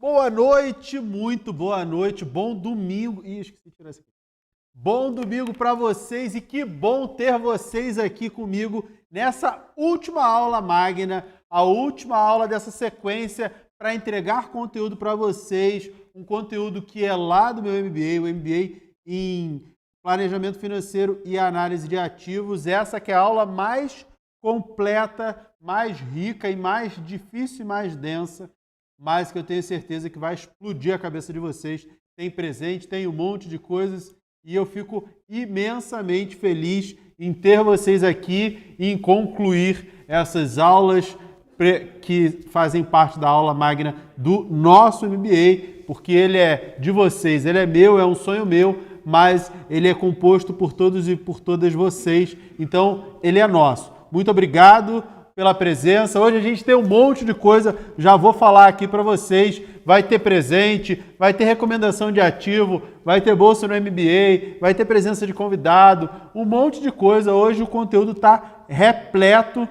Boa noite, muito boa noite, bom domingo. Ih, esqueci de tirar isso aqui. Bom domingo para vocês e que bom ter vocês aqui comigo nessa última aula magna, a última aula dessa sequência para entregar conteúdo para vocês, um conteúdo que é lá do meu MBA, o MBA em Planejamento Financeiro e Análise de Ativos. Essa que é a aula mais completa, mais rica e mais difícil e mais densa, mas que eu tenho certeza que vai explodir a cabeça de vocês. Tem presente, tem um monte de coisas e eu fico imensamente feliz em ter vocês aqui e em concluir essas aulas que fazem parte da aula magna do nosso MBA, porque ele é de vocês, ele é meu, é um sonho meu, mas ele é composto por todos e por todas vocês, então ele é nosso. Muito obrigado pela presença. Hoje a gente tem um monte de coisa, já vou falar aqui para vocês. Vai ter presente, vai ter recomendação de ativo, vai ter bolsa no MBA, vai ter presença de convidado, um monte de coisa. Hoje o conteúdo está repleto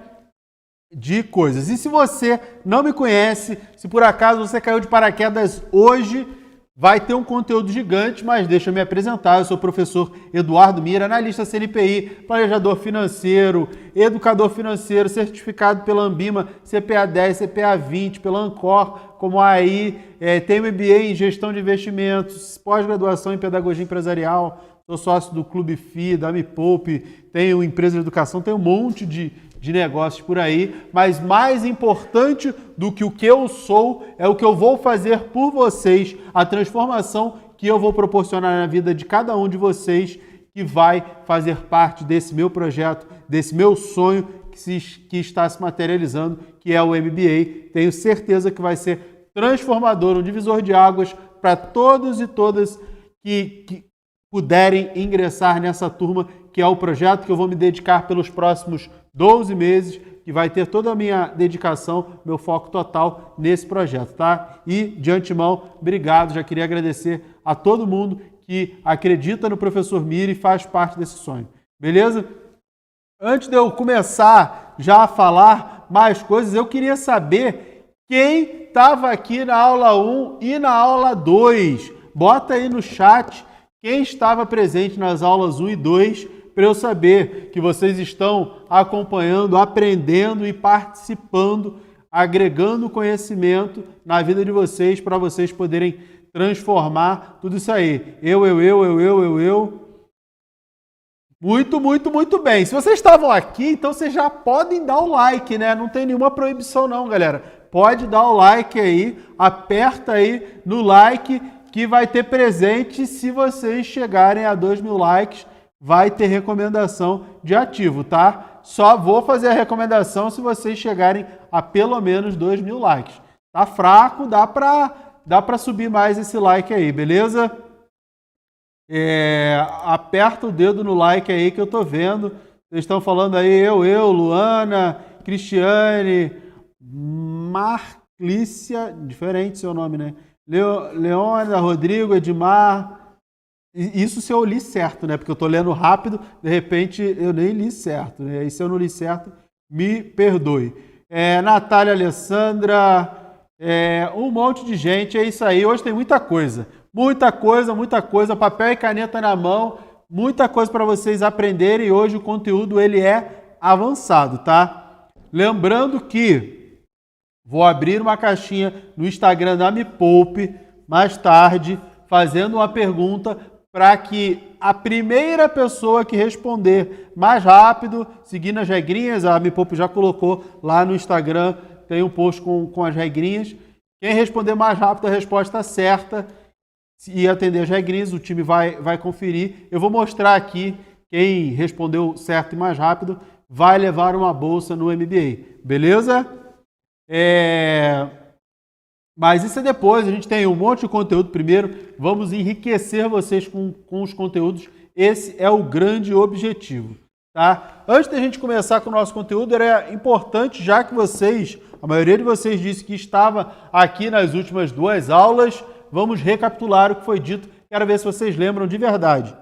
de coisas. E se você não me conhece, se por acaso você caiu de paraquedas hoje, vai ter um conteúdo gigante, mas deixa eu me apresentar. Eu sou o professor Eduardo Mira, analista CNPI, planejador financeiro, educador financeiro, certificado pela Ambima, CPA 10, CPA 20, pela Ancor, como aí, tenho MBA em gestão de investimentos, pós-graduação em pedagogia empresarial, sou sócio do Clube FI, da Me Poupe, tenho empresa de educação, tenho um monte de negócios por aí, mas mais importante do que o que eu sou é o que eu vou fazer por vocês, a transformação que eu vou proporcionar na vida de cada um de vocês, que vai fazer parte desse meu projeto, desse meu sonho que está se materializando, que é o MBA. Tenho certeza que vai ser transformador, um divisor de águas para todos e todas que puderem ingressar nessa turma, que é o projeto que eu vou me dedicar pelos próximos 12 meses, que vai ter toda a minha dedicação, meu foco total nesse projeto, tá? E, de antemão, obrigado, já queria agradecer a todo mundo que acredita no professor Mira e faz parte desse sonho, beleza? Antes de eu começar já a falar mais coisas, eu queria saber quem estava aqui na aula 1 e na aula 2. Bota aí no chat quem estava presente nas aulas 1 e 2, para eu saber que vocês estão acompanhando, aprendendo e participando, agregando conhecimento na vida de vocês, para vocês poderem transformar tudo isso aí. Eu. Muito bem. Se vocês estavam aqui, então vocês já podem dar o like, né? Não tem nenhuma proibição não, galera. Pode dar o like aí, aperta aí no like que vai ter presente. Se vocês chegarem a 2.000 likes, vai ter recomendação de ativo, tá? Só vou fazer a recomendação se vocês chegarem a pelo menos 2.000 likes. Tá fraco, dá pra subir mais esse like aí, beleza? Aperta o dedo no like aí que eu tô vendo. Vocês estão falando aí, eu, Luana, Cristiane, Marclícia, diferente seu nome, né? Leônia, Rodrigo, Edmar. Isso se eu li certo, né? Porque eu estou lendo rápido, de repente eu nem li certo, né? E se eu não li certo, me perdoe. Natália, Alessandra, um monte de gente, é isso aí. Hoje tem muita coisa, papel e caneta na mão, muita coisa para vocês aprenderem. E hoje o conteúdo ele é avançado, tá? Lembrando que vou abrir uma caixinha no Instagram da Me Poupe mais tarde, fazendo uma pergunta para que a primeira pessoa que responder mais rápido, seguindo as regrinhas, a Me Poupe já colocou lá no Instagram, tem um post com as regrinhas. Quem responder mais rápido a resposta certa e atender as regrinhas, o time vai conferir. Eu vou mostrar aqui quem respondeu certo e mais rápido vai levar uma bolsa no MBA, beleza? Mas isso é depois, a gente tem um monte de conteúdo primeiro, vamos enriquecer vocês com os conteúdos, esse é o grande objetivo, tá? Antes da gente começar com o nosso conteúdo, era importante, já que a maioria de vocês disse que estava aqui nas últimas 2 aulas, vamos recapitular o que foi dito, quero ver se vocês lembram de verdade.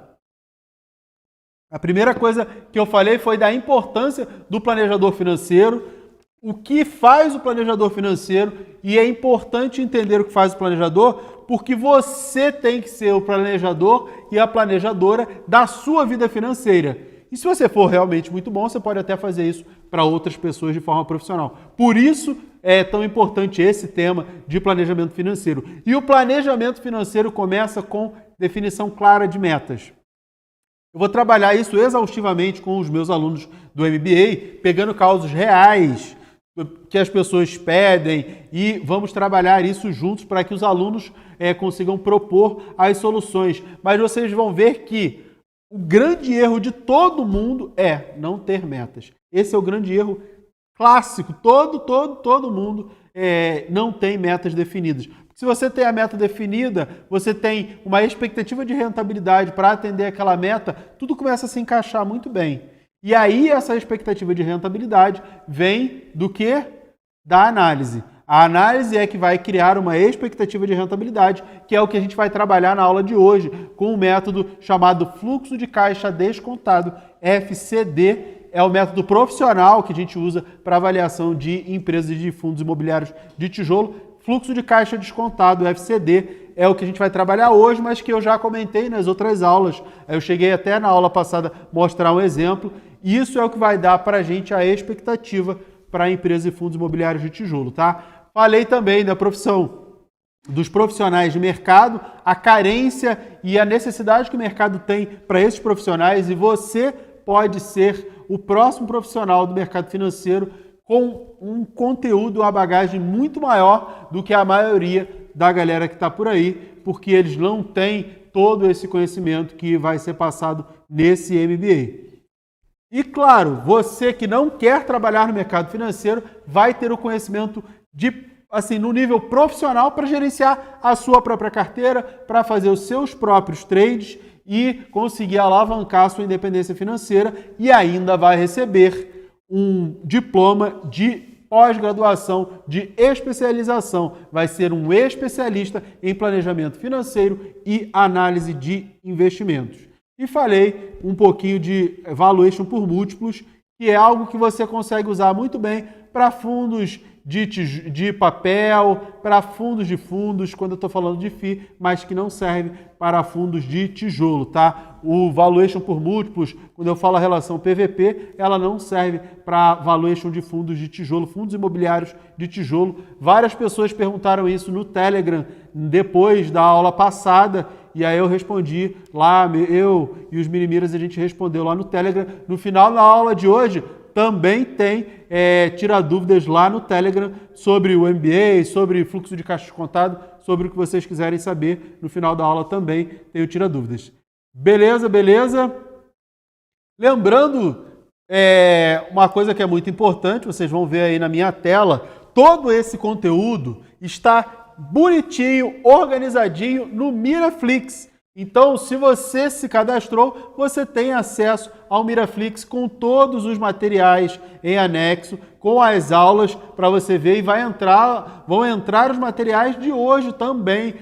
A primeira coisa que eu falei foi da importância do planejador financeiro, o que faz o planejador financeiro, e é importante entender o que faz o planejador, porque você tem que ser o planejador e a planejadora da sua vida financeira. E se você for realmente muito bom, você pode até fazer isso para outras pessoas de forma profissional. Por isso é tão importante esse tema de planejamento financeiro. E o planejamento financeiro começa com definição clara de metas. Eu vou trabalhar isso exaustivamente com os meus alunos do MBA, pegando causas reais que as pessoas pedem e vamos trabalhar isso juntos para que os alunos consigam propor as soluções. Mas vocês vão ver que o grande erro de todo mundo é não ter metas. Esse é o grande erro clássico. Todo mundo não tem metas definidas. Se você tem a meta definida, você tem uma expectativa de rentabilidade para atender aquela meta, tudo começa a se encaixar muito bem. E aí essa expectativa de rentabilidade vem do quê? Da análise. A análise é que vai criar uma expectativa de rentabilidade, que é o que a gente vai trabalhar na aula de hoje, com um método chamado Fluxo de Caixa Descontado, FCD. É o método profissional que a gente usa para avaliação de empresas de fundos imobiliários de tijolo. Fluxo de caixa descontado, FCD, é o que a gente vai trabalhar hoje, mas que eu já comentei nas outras aulas. Eu cheguei até na aula passada a mostrar um exemplo. Isso é o que vai dar para a gente a expectativa para a empresa de fundos imobiliários de tijolo, tá? Falei também da profissão dos profissionais de mercado, a carência e a necessidade que o mercado tem para esses profissionais, e você pode ser o próximo profissional do mercado financeiro com um conteúdo, uma bagagem muito maior do que a maioria da galera que está por aí, porque eles não têm todo esse conhecimento que vai ser passado nesse MBA. E claro, você que não quer trabalhar no mercado financeiro vai ter o conhecimento no nível profissional para gerenciar a sua própria carteira, para fazer os seus próprios trades e conseguir alavancar a sua independência financeira, e ainda vai receber um diploma de pós-graduação, de especialização. Vai ser um especialista em planejamento financeiro e análise de investimentos. E falei um pouquinho de valuation por múltiplos, que é algo que você consegue usar muito bem para fundos de papel, para fundos de fundos, quando eu estou falando de FII, mas que não serve para fundos de tijolo, tá? O valuation por múltiplos, quando eu falo a relação PVP, ela não serve para valuation de fundos de tijolo, fundos imobiliários de tijolo. Várias pessoas perguntaram isso no Telegram depois da aula passada, e aí eu respondi lá, eu e os Minimiras, a gente respondeu lá no Telegram. No final da aula de hoje, também tem tira dúvidas lá no Telegram sobre o MBA, sobre fluxo de caixa descontado, sobre o que vocês quiserem saber. No final da aula também tem o tira dúvidas. Beleza, beleza? Lembrando uma coisa que é muito importante, vocês vão ver aí na minha tela, todo esse conteúdo está bonitinho, organizadinho no Miraflix. Então, se você se cadastrou, você tem acesso ao Miraflix com todos os materiais em anexo, com as aulas para você ver, e vão entrar os materiais de hoje também,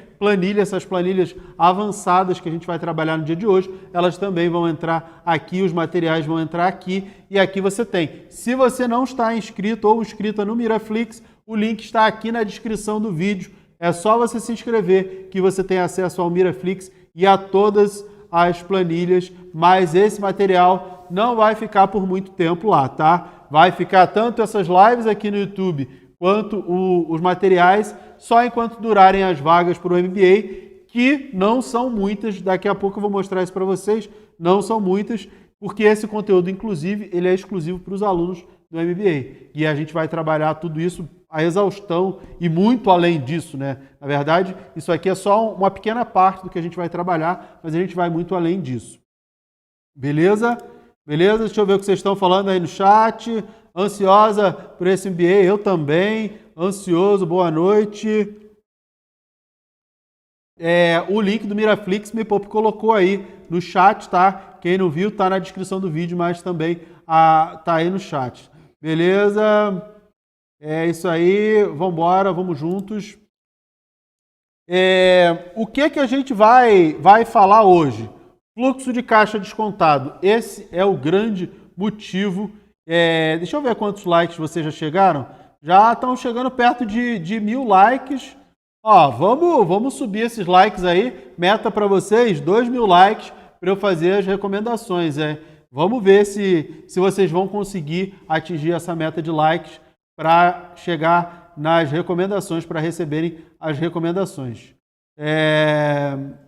essas planilhas avançadas que a gente vai trabalhar no dia de hoje, elas também vão entrar aqui, os materiais vão entrar aqui, e aqui você tem. Se você não está inscrito ou inscrita no Miraflix, o link está aqui na descrição do vídeo. É só você se inscrever que você tem acesso ao Miraflix e a todas as planilhas, mas esse material não vai ficar por muito tempo lá, tá? Vai ficar tanto essas lives aqui no YouTube quanto os materiais só enquanto durarem as vagas para o MBA, que não são muitas. Daqui a pouco eu vou mostrar isso para vocês. Não são muitas, porque esse conteúdo, inclusive, ele é exclusivo para os alunos do MBA. E a gente vai trabalhar tudo isso a exaustão e muito além disso, né? Na verdade, isso aqui é só uma pequena parte do que a gente vai trabalhar, mas a gente vai muito além disso. Beleza? Beleza? Deixa eu ver o que vocês estão falando aí no chat. Ansiosa por esse MBA? Eu também. Ansioso, boa noite. O link do Miraflix, me colocou aí no chat, tá? Quem não viu, tá na descrição do vídeo, mas também tá aí no chat. Beleza? É isso aí, vamos embora, vamos juntos. O que a gente vai falar hoje? Fluxo de caixa descontado. Esse é o grande motivo Deixa eu ver quantos likes vocês já chegaram. Já estão chegando perto de 1.000 likes. Ó, vamos subir esses likes aí. Meta para vocês, 2.000 likes para eu fazer as recomendações. Vamos ver se vocês vão conseguir atingir essa meta de likes para chegar nas recomendações, para receberem as recomendações.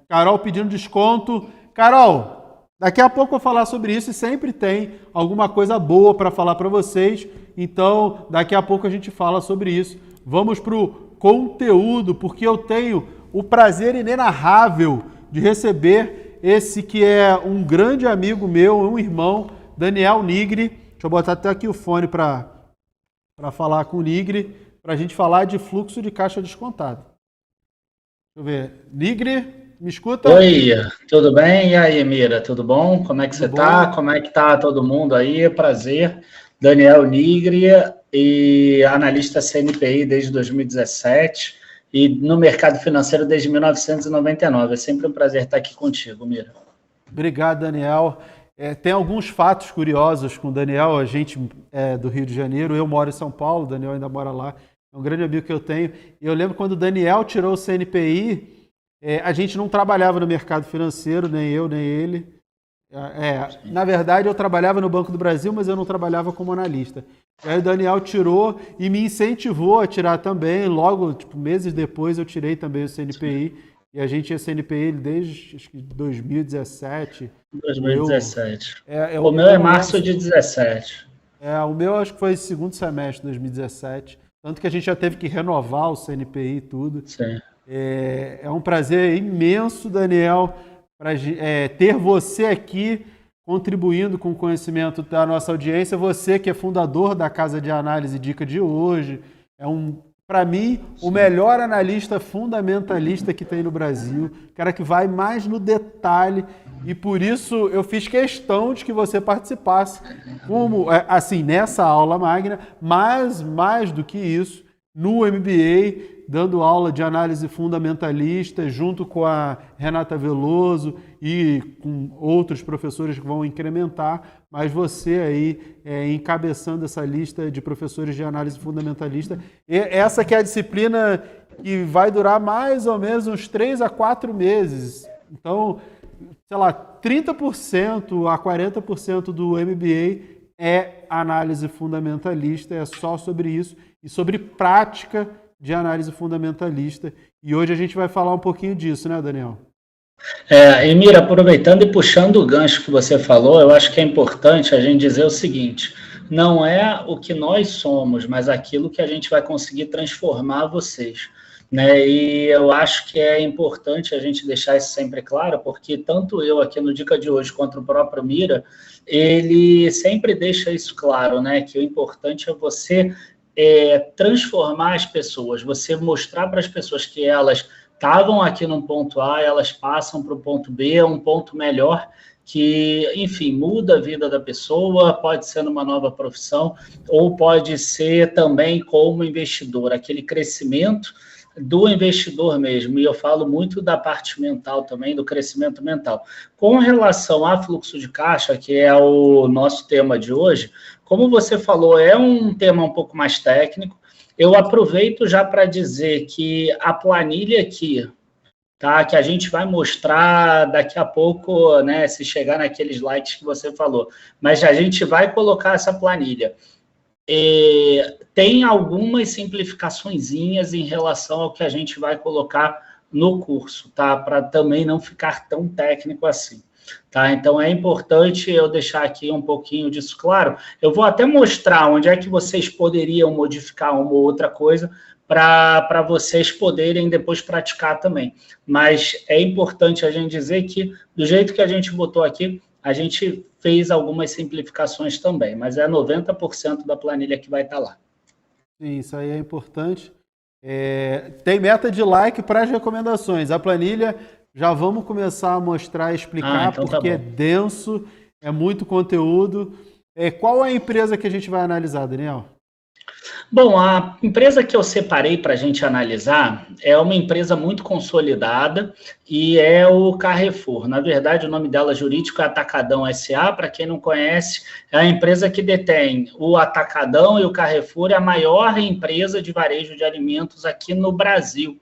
Carol pedindo desconto. Carol, daqui a pouco eu vou falar sobre isso e sempre tem alguma coisa boa para falar para vocês. Então, daqui a pouco a gente fala sobre isso. Vamos para o conteúdo, porque eu tenho o prazer inenarrável de receber esse que é um grande amigo meu, um irmão, Daniel Nigri. Deixa eu botar até aqui o fone para falar com o Nigri, para a gente falar de fluxo de caixa descontado. Deixa eu ver. Nigri, me escuta? Oi, tudo bem? E aí, Mira, tudo bom? Como é que você tá? Como é que tá todo mundo aí? Prazer. Daniel Nigri, e analista CNPI desde 2017 e no mercado financeiro desde 1999. É sempre um prazer estar aqui contigo, Mira. Obrigado, Daniel. Tem alguns fatos curiosos com o Daniel. A gente é do Rio de Janeiro, eu moro em São Paulo, o Daniel ainda mora lá. É um grande amigo que eu tenho. E eu lembro quando o Daniel tirou o CNPI, a gente não trabalhava no mercado financeiro, nem eu, nem ele. Na verdade, eu trabalhava no Banco do Brasil, mas eu não trabalhava como analista. E aí o Daniel tirou e me incentivou a tirar também. Logo, meses depois, eu tirei também o CNPI. E a gente tinha CNPI desde acho que 2017. 2017. O meu é março de 17. O meu acho que foi segundo semestre de 2017. Tanto que a gente já teve que renovar o CNPI e tudo. Sim. É um prazer imenso, Daniel, para ter você aqui contribuindo com o conhecimento da nossa audiência. Você que é fundador da Casa de Análise Dica de hoje. Para mim, o melhor analista fundamentalista que tem no Brasil. Cara que vai mais no detalhe. E por isso eu fiz questão de que você participasse assim, nessa aula magna, mas mais do que isso, no MBA, dando aula de análise fundamentalista, junto com a Renata Veloso e com outros professores que vão incrementar, mas você aí encabeçando essa lista de professores de análise fundamentalista. E essa que é a disciplina que vai durar mais ou menos uns 3 a 4 meses. Então, sei lá, 30% a 40% do MBA é análise fundamentalista, é só sobre isso e sobre prática de análise fundamentalista. E hoje a gente vai falar um pouquinho disso, né, Daniel? Emira, aproveitando e puxando o gancho que você falou, eu acho que é importante a gente dizer o seguinte: não é o que nós somos, mas aquilo que a gente vai conseguir transformar vocês. Né? E eu acho que é importante a gente deixar isso sempre claro, porque tanto eu aqui no Dica de hoje quanto o próprio Mira, ele sempre deixa isso claro, né? Que o importante é você transformar as pessoas, você mostrar para as pessoas que elas estavam aqui no ponto A, elas passam para o ponto B, um ponto melhor, que, enfim, muda a vida da pessoa, pode ser numa nova profissão, ou pode ser também como investidor, aquele crescimento do investidor mesmo, e eu falo muito da parte mental também, do crescimento mental. Com relação a fluxo de caixa, que é o nosso tema de hoje, como você falou, é um tema um pouco mais técnico, eu aproveito já para dizer que a planilha aqui, tá, que a gente vai mostrar daqui a pouco, né, se chegar naqueles slides que você falou, mas a gente vai colocar essa planilha. Tem algumas simplificaçõezinhas em relação ao que a gente vai colocar no curso, tá? Para também não ficar tão técnico assim, tá? Então, é importante eu deixar aqui um pouquinho disso claro. Eu vou até mostrar onde é que vocês poderiam modificar uma ou outra coisa para vocês poderem depois praticar também. Mas é importante a gente dizer que, do jeito que a gente botou aqui, a gente fez algumas simplificações também, mas é 90% da planilha que vai estar lá. Sim, isso aí é importante. Tem meta de like para as recomendações. A planilha já vamos começar a mostrar e explicar, então porque é denso, é muito conteúdo. Qual é a empresa que a gente vai analisar, Daniel? Bom, a empresa que eu separei para a gente analisar é uma empresa muito consolidada e é o Carrefour. Na verdade, o nome dela jurídico é Atacadão S.A. Para quem não conhece, é a empresa que detém o Atacadão e o Carrefour, é a maior empresa de varejo de alimentos aqui no Brasil.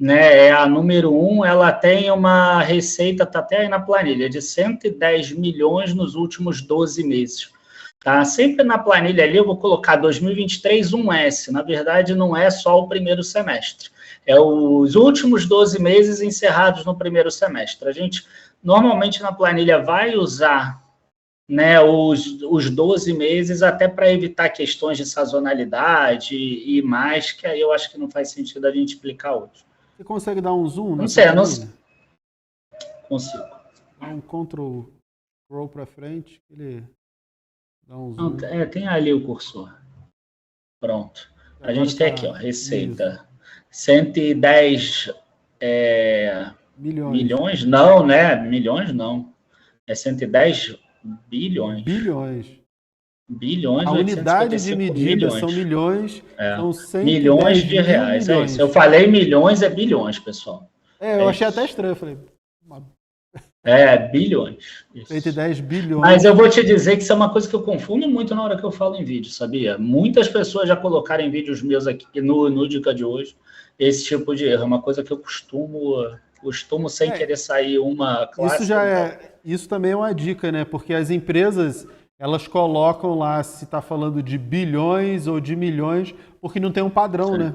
Né? É a número 1, ela tem uma receita, está até aí na planilha, de 110 milhões nos últimos 12 meses. Tá? Sempre na planilha ali eu vou colocar 2023 1S, na verdade não é só o primeiro semestre, é os últimos 12 meses encerrados no primeiro semestre. A gente normalmente na planilha vai usar, né, os 12 meses até para evitar questões de sazonalidade e mais, que aí eu acho que não faz sentido a gente explicar hoje. Você consegue dar um zoom Não sei, não consigo. Dá um Ctrl Scroll para frente, ele dá um zoom. Não, tem ali o cursor. Pronto. A gente tem aqui, ó, receita. Isso. 110 milhões? Não, né? Milhões não. É 110 bilhões. Bilhões. A unidade de medida milhões. São milhões, são 110 milhões de reais. Milhões. É isso. Eu falei milhões, é bilhões, pessoal. Eu achei até estranho, eu falei... bilhões. Isso. 110 bilhões. Mas eu vou te dizer que isso é uma coisa que eu confundo muito na hora que eu falo em vídeo, sabia? Muitas pessoas já colocaram em vídeos meus aqui no Dica de hoje esse tipo de erro. É uma coisa que eu costumo sem querer sair uma classe. Isso também é uma dica, né? Porque as empresas, elas colocam lá se está falando de bilhões ou de milhões, porque não tem um padrão, Sim. né?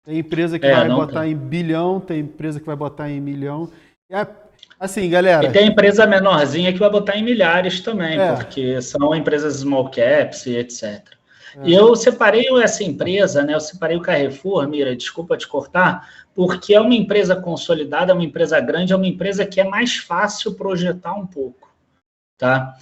Tem empresa que vai botar em bilhão, tem empresa que vai botar em milhão. Assim, galera... E tem empresa menorzinha que vai botar em milhares também, porque são empresas small caps e etc. E eu separei essa empresa, né? Eu separei o Carrefour, Mira, desculpa te cortar, porque é uma empresa consolidada, é uma empresa grande, é uma empresa que é mais fácil projetar um pouco. Tá?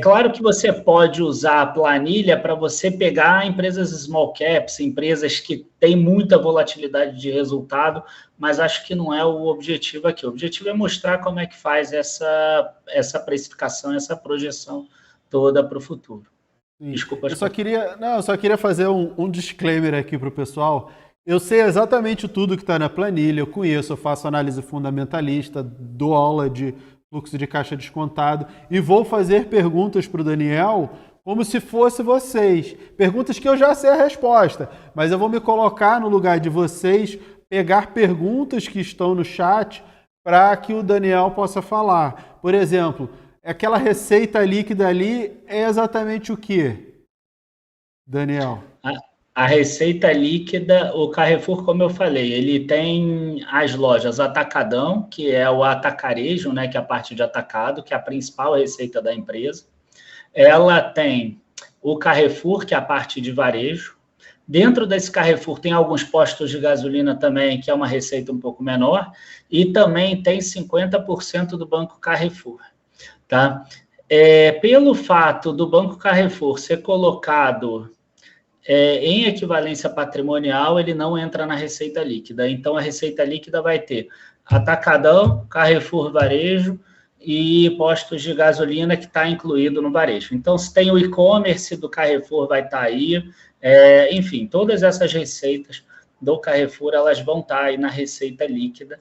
Claro que você pode usar a planilha para você pegar empresas small caps, empresas que têm muita volatilidade de resultado, mas acho que não é o objetivo aqui. O objetivo é mostrar como é que faz essa precificação, essa projeção toda para o futuro. Sim. Desculpa. Eu só queria fazer um disclaimer aqui para o pessoal. Eu sei exatamente tudo que está na planilha, eu conheço, eu faço análise fundamentalista, dou aula de fluxo de caixa descontado, e vou fazer perguntas para o Daniel como se fosse vocês. Perguntas que eu já sei a resposta, mas eu vou me colocar no lugar de vocês, pegar perguntas que estão no chat para que o Daniel possa falar. Por exemplo, aquela receita líquida ali é exatamente o quê, Daniel? A receita líquida, o Carrefour, como eu falei, ele tem as lojas Atacadão, que é o atacarejo, né, que é a parte de atacado, que é a principal receita da empresa. Ela tem o Carrefour, que é a parte de varejo. Dentro desse Carrefour tem alguns postos de gasolina também, que é uma receita um pouco menor. E também tem 50% do Banco Carrefour. Tá? Pelo fato do Banco Carrefour ser colocado... em equivalência patrimonial, ele não entra na receita líquida. Então, a receita líquida vai ter Atacadão, Carrefour Varejo e postos de gasolina que está incluído no varejo. Então, se tem o e-commerce do Carrefour, vai estar aí. Enfim, todas essas receitas do Carrefour, elas vão estar aí na receita líquida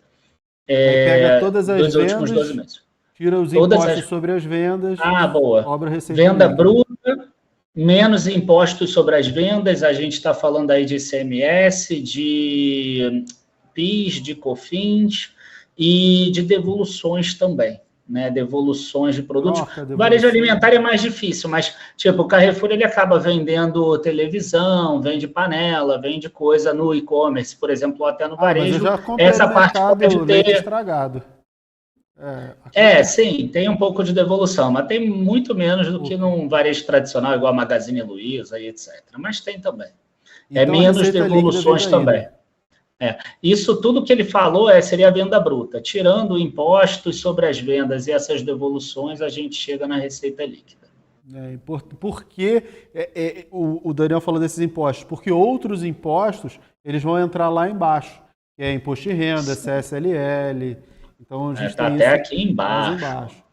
pega todas as dos vendas, últimos 12 meses. Tira os impostos sobre as vendas. Boa. Obra receita Venda líquida. bruta, menos impostos sobre as vendas, a gente está falando aí de ICMS, de PIS, de COFINS e de devoluções também, né? Devoluções de produtos. O varejo alimentar é mais difícil, mas, tipo, o Carrefour, ele acaba vendendo televisão, vende panela, vende coisa no e-commerce, por exemplo, ou até no varejo. Essa parte pode ter... estragado. Sim, tem um pouco de devolução, mas tem muito menos do que num varejo tradicional, igual a Magazine Luiza e etc. Mas tem também. Então, menos devoluções também. Isso tudo que ele falou seria a venda bruta. Tirando impostos sobre as vendas e essas devoluções, a gente chega na receita líquida. Por que o Daniel falou desses impostos? Porque outros impostos, eles vão entrar lá embaixo, que é imposto de renda, CSLL... Então, está até aqui embaixo.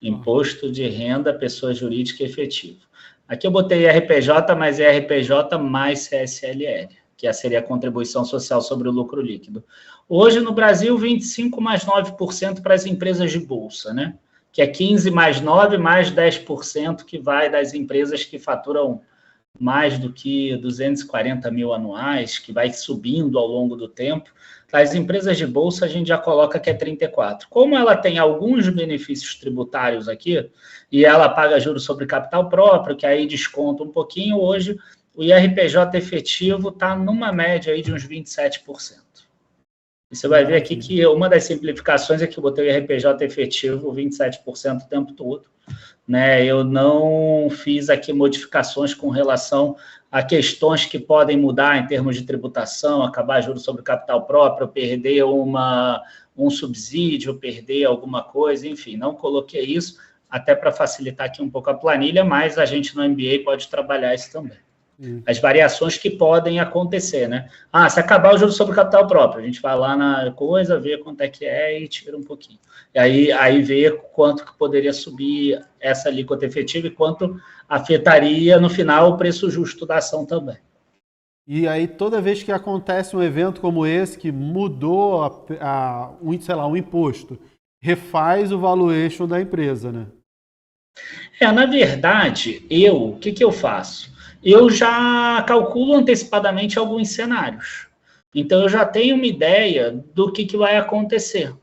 Imposto de renda, pessoa jurídica efetiva. Aqui eu botei IRPJ, mas IRPJ mais CSLL, que seria a contribuição social sobre o lucro líquido. Hoje, no Brasil, 25% mais 9% para as empresas de bolsa, né? Que é 15 mais 9 mais 10% que vai das empresas que faturam mais do que 240 mil anuais, que vai subindo ao longo do tempo. As empresas de bolsa a gente já coloca que é 34. Como ela tem alguns benefícios tributários aqui, e ela paga juros sobre capital próprio, que aí desconta um pouquinho, hoje o IRPJ efetivo está numa média aí de uns 27%. E você vai ver aqui que uma das simplificações é que eu botei o IRPJ efetivo 27% o tempo todo. Né? Eu não fiz aqui modificações com relação a questões que podem mudar em termos de tributação, acabar juros sobre capital próprio, perder um subsídio, perder alguma coisa, enfim, não coloquei isso, até para facilitar aqui um pouco a planilha, mas a gente no MBA pode trabalhar isso também. As variações que podem acontecer, né? Se acabar o juros sobre capital próprio, a gente vai lá na coisa, vê quanto é que é e tira um pouquinho. E aí vê quanto que poderia subir essa alíquota efetiva e quanto afetaria, no final, o preço justo da ação também. E aí, toda vez que acontece um evento como esse, que mudou um imposto, refaz o valuation da empresa, né? Na verdade, o que eu faço? Eu já calculo antecipadamente alguns cenários. Então, eu já tenho uma ideia do que vai acontecer.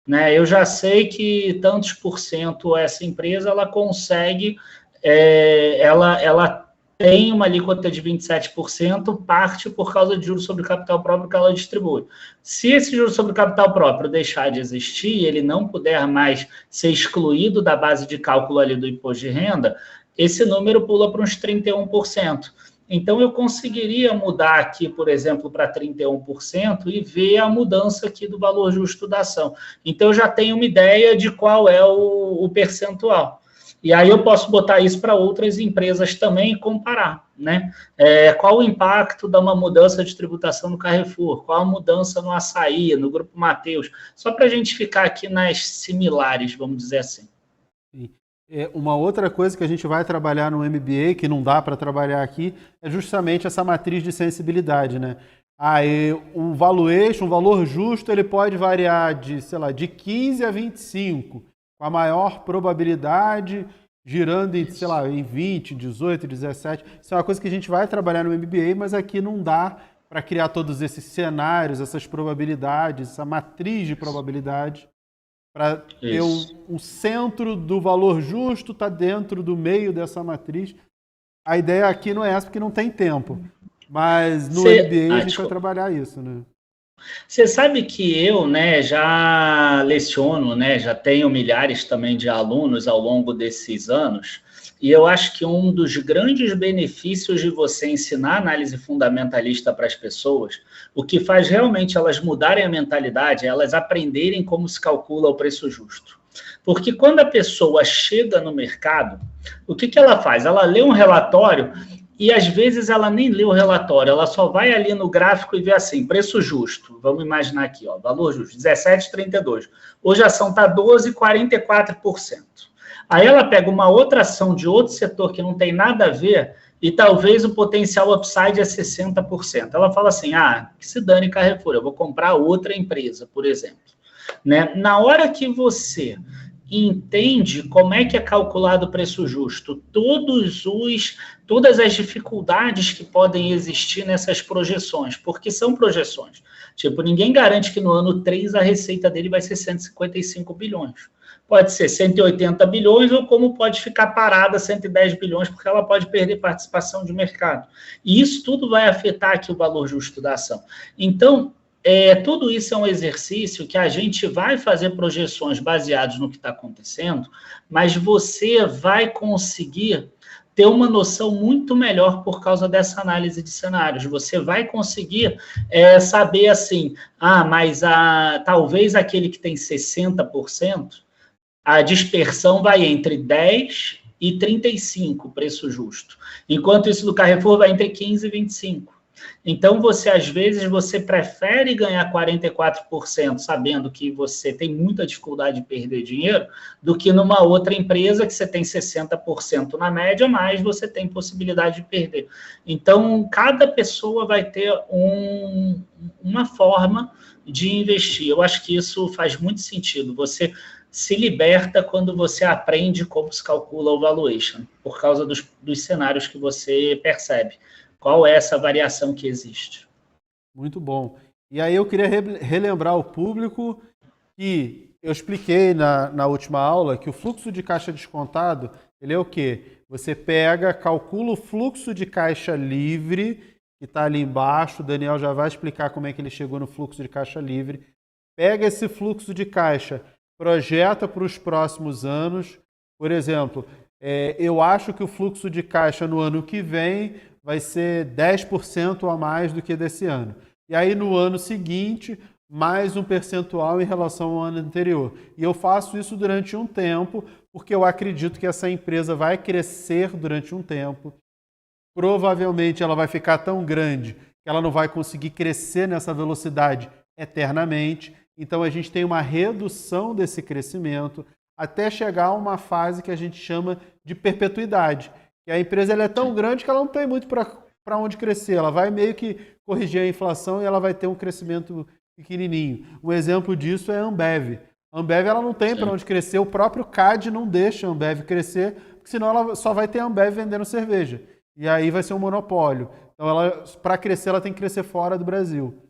Né? Eu já sei que tantos por cento essa empresa ela consegue, ela tem uma alíquota de 27%, parte por causa de juros sobre capital próprio que ela distribui. Se esse juros sobre capital próprio deixar de existir, ele não puder mais ser excluído da base de cálculo ali do imposto de renda, esse número pula para uns 31%. Então, eu conseguiria mudar aqui, por exemplo, para 31% e ver a mudança aqui do valor justo da ação. Então, eu já tenho uma ideia de qual é o percentual. E aí eu posso botar isso para outras empresas também e comparar, né? Qual o impacto de uma mudança de tributação no Carrefour? Qual a mudança no Açaí, no Grupo Mateus? Só para a gente ficar aqui nas similares, vamos dizer assim. Sim. Uma outra coisa que a gente vai trabalhar no MBA, que não dá para trabalhar aqui, é justamente essa matriz de sensibilidade, né? O valuation, o valor justo, ele pode variar de 15 a 25, com a maior probabilidade girando em 20, 18, 17. Isso é uma coisa que a gente vai trabalhar no MBA, mas aqui não dá para criar todos esses cenários, essas probabilidades, essa matriz de probabilidade, para ter o centro do valor justo, está dentro do meio dessa matriz. A ideia aqui não é essa, porque não tem tempo. Mas no MBA a gente vai trabalhar isso, né? Você sabe que eu, né, já leciono, né, já tenho milhares também de alunos ao longo desses anos, e eu acho que um dos grandes benefícios de você ensinar análise fundamentalista para as pessoas, o que faz realmente elas mudarem a mentalidade, é elas aprenderem como se calcula o preço justo. Porque quando a pessoa chega no mercado, o que ela faz? Ela lê um relatório e às vezes ela nem lê o relatório, ela só vai ali no gráfico e vê assim, preço justo, vamos imaginar aqui, ó, valor justo, 17,32. Hoje a ação está 12,44%. Aí ela pega uma outra ação de outro setor que não tem nada a ver e talvez o potencial upside é 60%. Ela fala assim, que se dane Carrefour, eu vou comprar outra empresa, por exemplo. Né? Na hora que você entende como é que é calculado o preço justo, todas as dificuldades que podem existir nessas projeções, porque são projeções. Tipo, ninguém garante que no ano 3 a receita dele vai ser 155 bilhões. Pode ser 180 bilhões ou como pode ficar parada 110 bilhões, porque ela pode perder participação de mercado. E isso tudo vai afetar aqui o valor justo da ação. Então, tudo isso é um exercício que a gente vai fazer projeções baseadas no que está acontecendo, mas você vai conseguir ter uma noção muito melhor por causa dessa análise de cenários. Você vai conseguir saber assim, mas talvez aquele que tem 60%, a dispersão vai entre 10 e 35, preço justo. Enquanto isso do Carrefour vai entre 15 e 25. Então, às vezes, você prefere ganhar 44%, sabendo que você tem muita dificuldade de perder dinheiro, do que numa outra empresa que você tem 60% na média, mas você tem possibilidade de perder. Então, cada pessoa vai ter uma forma de investir. Eu acho que isso faz muito sentido. Você se liberta quando você aprende como se calcula o valuation, por causa dos cenários que você percebe. Qual é essa variação que existe? Muito bom. E aí eu queria relembrar o público que eu expliquei na última aula que o fluxo de caixa descontado, ele é o quê? Você pega, calcula o fluxo de caixa livre, que está ali embaixo, o Daniel já vai explicar como é que ele chegou no fluxo de caixa livre. Pega esse fluxo de caixa, projeta para os próximos anos. Por exemplo, eu acho que o fluxo de caixa no ano que vem vai ser 10% a mais do que desse ano. E aí, no ano seguinte, mais um percentual em relação ao ano anterior. E eu faço isso durante um tempo, porque eu acredito que essa empresa vai crescer durante um tempo. Provavelmente ela vai ficar tão grande que ela não vai conseguir crescer nessa velocidade eternamente. Então, a gente tem uma redução desse crescimento até chegar a uma fase que a gente chama de perpetuidade. E a empresa ela é tão grande que ela não tem muito para onde crescer. Ela vai meio que corrigir a inflação e ela vai ter um crescimento pequenininho. Um exemplo disso é a Ambev. A Ambev ela não tem para onde crescer. O próprio CAD não deixa a Ambev crescer, porque senão ela só vai ter a Ambev vendendo cerveja. E aí vai ser um monopólio. Então, para crescer, ela tem que crescer fora do Brasil.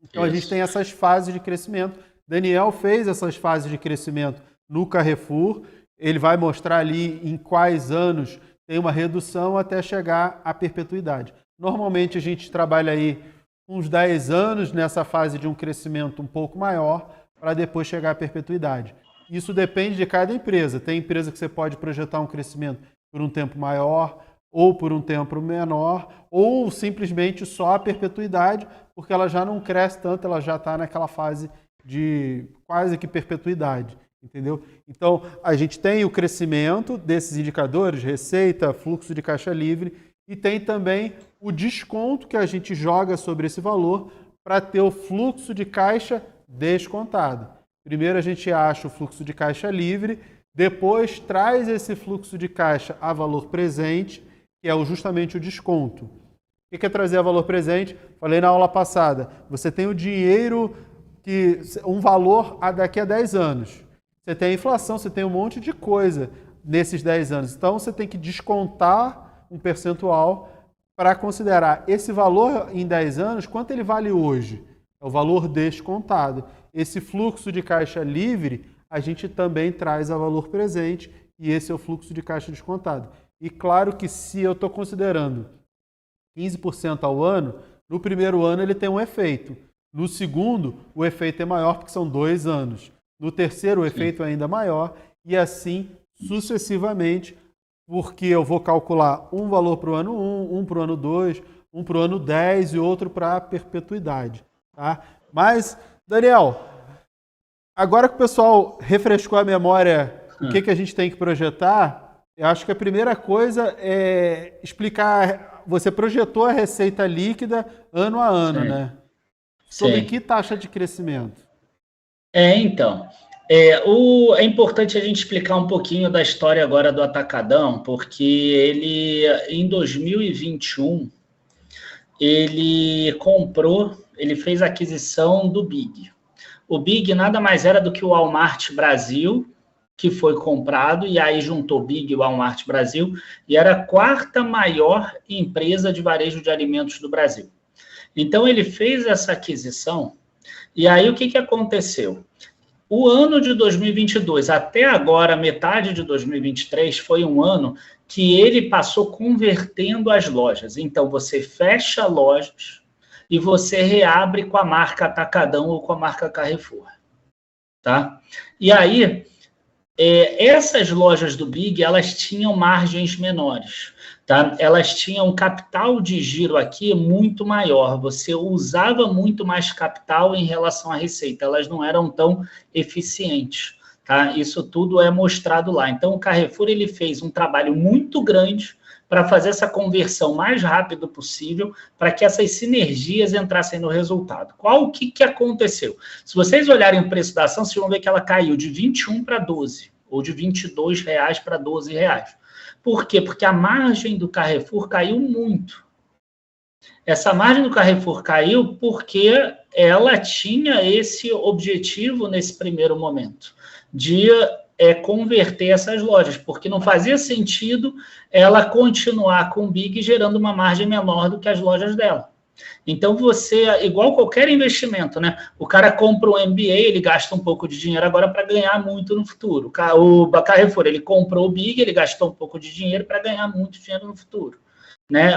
Então, a gente tem essas fases de crescimento. Daniel fez essas fases de crescimento no Carrefour. Ele vai mostrar ali em quais anos tem uma redução até chegar à perpetuidade. Normalmente a gente trabalha aí uns 10 anos nessa fase de um crescimento um pouco maior para depois chegar à perpetuidade. Isso depende de cada empresa. Tem empresa que você pode projetar um crescimento por um tempo maior ou por um tempo menor ou simplesmente só a perpetuidade, porque ela já não cresce tanto, ela já está naquela fase de quase que perpetuidade. Entendeu? Então, a gente tem o crescimento desses indicadores, receita, fluxo de caixa livre, e tem também o desconto que a gente joga sobre esse valor para ter o fluxo de caixa descontado. Primeiro a gente acha o fluxo de caixa livre, depois traz esse fluxo de caixa a valor presente, que é justamente o desconto. O que é trazer a valor presente? Falei na aula passada, você tem o dinheiro, um valor daqui a 10 anos. Você tem a inflação, você tem um monte de coisa nesses 10 anos. Então, você tem que descontar um percentual para considerar esse valor em 10 anos, quanto ele vale hoje. É o valor descontado. Esse fluxo de caixa livre, a gente também traz a valor presente e esse é o fluxo de caixa descontado. E claro que se eu estou considerando 15% ao ano, no primeiro ano ele tem um efeito. No segundo, o efeito é maior porque são 2 anos. No terceiro, o efeito é ainda maior e assim sucessivamente, porque eu vou calcular um valor para o ano 1, um para o ano 2, um para o ano 10 e outro para a perpetuidade. Tá? Mas, Daniel, agora que o pessoal refrescou a memória o que a gente tem que projetar, eu acho que a primeira coisa é explicar, você projetou a receita líquida ano a ano, né? Sobre que taxa de crescimento? Então, é importante a gente explicar um pouquinho da história agora do Atacadão, porque ele, em 2021, ele fez a aquisição do Big. O Big nada mais era do que o Walmart Brasil, que foi comprado, e aí juntou Big e Walmart Brasil, e era a 4ª maior empresa de varejo de alimentos do Brasil. Então, ele fez essa aquisição. E aí, o que aconteceu? O ano de 2022, até agora, metade de 2023, foi um ano que ele passou convertendo as lojas. Então, você fecha lojas e você reabre com a marca Atacadão ou com a marca Carrefour. Tá? E aí, essas lojas do Big, elas tinham margens menores. Tá? Elas tinham um capital de giro aqui muito maior, você usava muito mais capital em relação à receita, elas não eram tão eficientes. Tá? Isso tudo é mostrado lá. Então, o Carrefour ele fez um trabalho muito grande para fazer essa conversão mais rápido possível, para que essas sinergias entrassem no resultado. O que aconteceu? Se vocês olharem o preço da ação, vocês vão ver que ela caiu de 21 para 12, ou de R$ 22 para R$ 12. Por quê? Porque a margem do Carrefour caiu muito. Essa margem do Carrefour caiu porque ela tinha esse objetivo nesse primeiro momento, de converter essas lojas, porque não fazia sentido ela continuar com o Big gerando uma margem menor do que as lojas dela. Então, igual qualquer investimento, né? O cara compra um MBA, ele gasta um pouco de dinheiro agora para ganhar muito no futuro. O Carrefour, ele comprou o Big, ele gastou um pouco de dinheiro para ganhar muito dinheiro no futuro. Né?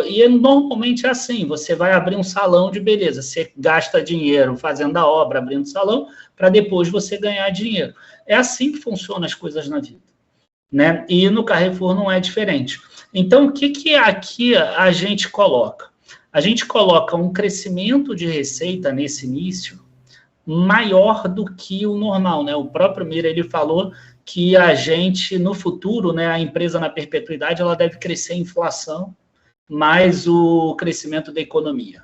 E normalmente é assim, você vai abrir um salão de beleza, você gasta dinheiro fazendo a obra, abrindo salão, para depois você ganhar dinheiro. É assim que funcionam as coisas na vida. Né? E no Carrefour não é diferente. Então, o que aqui a gente coloca? A gente coloca um crescimento de receita nesse início maior do que o normal, né? O próprio Mira, ele falou que a gente, no futuro, né, a empresa na perpetuidade, ela deve crescer a inflação mais o crescimento da economia.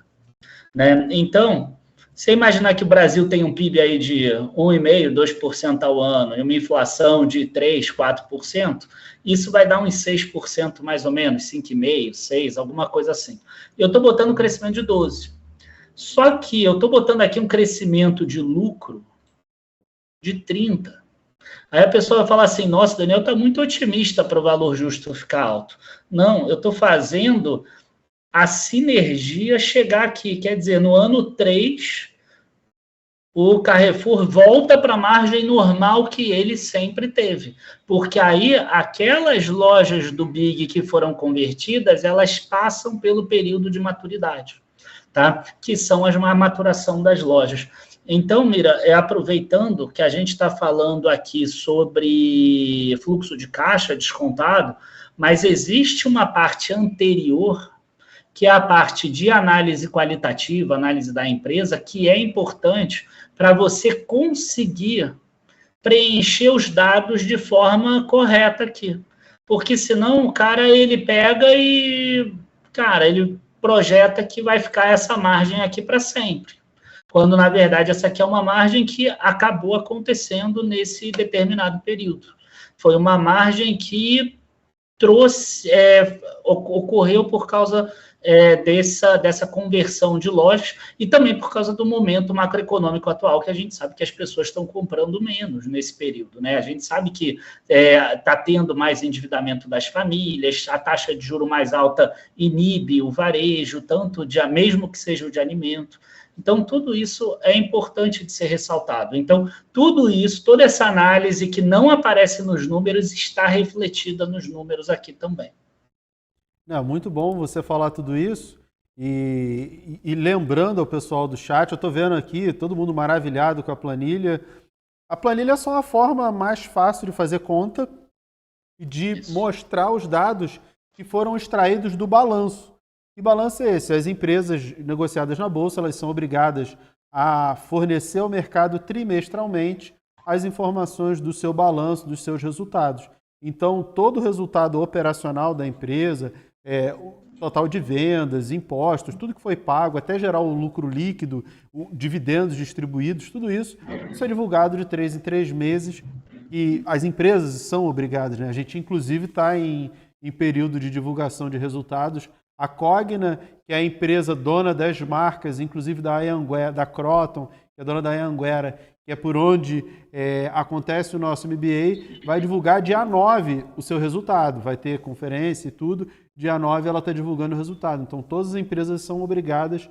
Né? Então, você imaginar que o Brasil tem um PIB aí de 1,5%, 2% ao ano, e uma inflação de 3%, 4%, isso vai dar uns 6% mais ou menos, 5,5%, 6%, alguma coisa assim. Eu estou botando um crescimento de 12%. Só que eu estou botando aqui um crescimento de lucro de 30%. Aí a pessoa vai falar assim, nossa, Daniel está muito otimista para o valor justo ficar alto. Não, eu estou fazendo a sinergia chegar aqui. Quer dizer, no ano 3, o Carrefour volta para a margem normal que ele sempre teve. Porque aí, aquelas lojas do Big que foram convertidas, elas passam pelo período de maturidade, tá? Que são a maturação das lojas. Então, Mira, aproveitando que a gente está falando aqui sobre fluxo de caixa descontado, mas existe uma parte anterior, que é a parte de análise qualitativa, análise da empresa, que é importante para você conseguir preencher os dados de forma correta aqui. Porque senão o cara, ele pega e, ele projeta que vai ficar essa margem aqui para sempre. Quando, na verdade, essa aqui é uma margem que acabou acontecendo nesse determinado período. Foi uma margem que ocorreu por causa dessa conversão de lojas e também por causa do momento macroeconômico atual, que a gente sabe que as pessoas estão comprando menos nesse período. Né? A gente sabe que está tendo mais endividamento das famílias, a taxa de juros mais alta inibe o varejo, mesmo que seja o de alimento. Então, tudo isso é importante de ser ressaltado. Então, tudo isso, toda essa análise que não aparece nos números, está refletida nos números aqui também. Não, muito bom você falar tudo isso. E lembrando ao pessoal do chat, eu estou vendo aqui todo mundo maravilhado com a planilha. A planilha é só uma forma mais fácil de fazer conta e de mostrar os dados que foram extraídos do balanço. Que balanço é esse? As empresas negociadas na Bolsa, elas são obrigadas a fornecer ao mercado trimestralmente as informações do seu balanço, dos seus resultados. Então, todo o resultado operacional da empresa, o total de vendas, impostos, tudo que foi pago, até gerar o lucro líquido, dividendos distribuídos, tudo isso é divulgado de 3 em 3 meses e as empresas são obrigadas, né? A gente, inclusive, está em período de divulgação de resultados. A Cogna, que é a empresa dona das marcas, inclusive da Anhanguera, da Croton, que é dona da Anhanguera, que é por onde acontece o nosso MBA, vai divulgar dia 9 o seu resultado. Vai ter conferência e tudo. Dia 9 ela está divulgando o resultado. Então, todas as empresas são obrigadas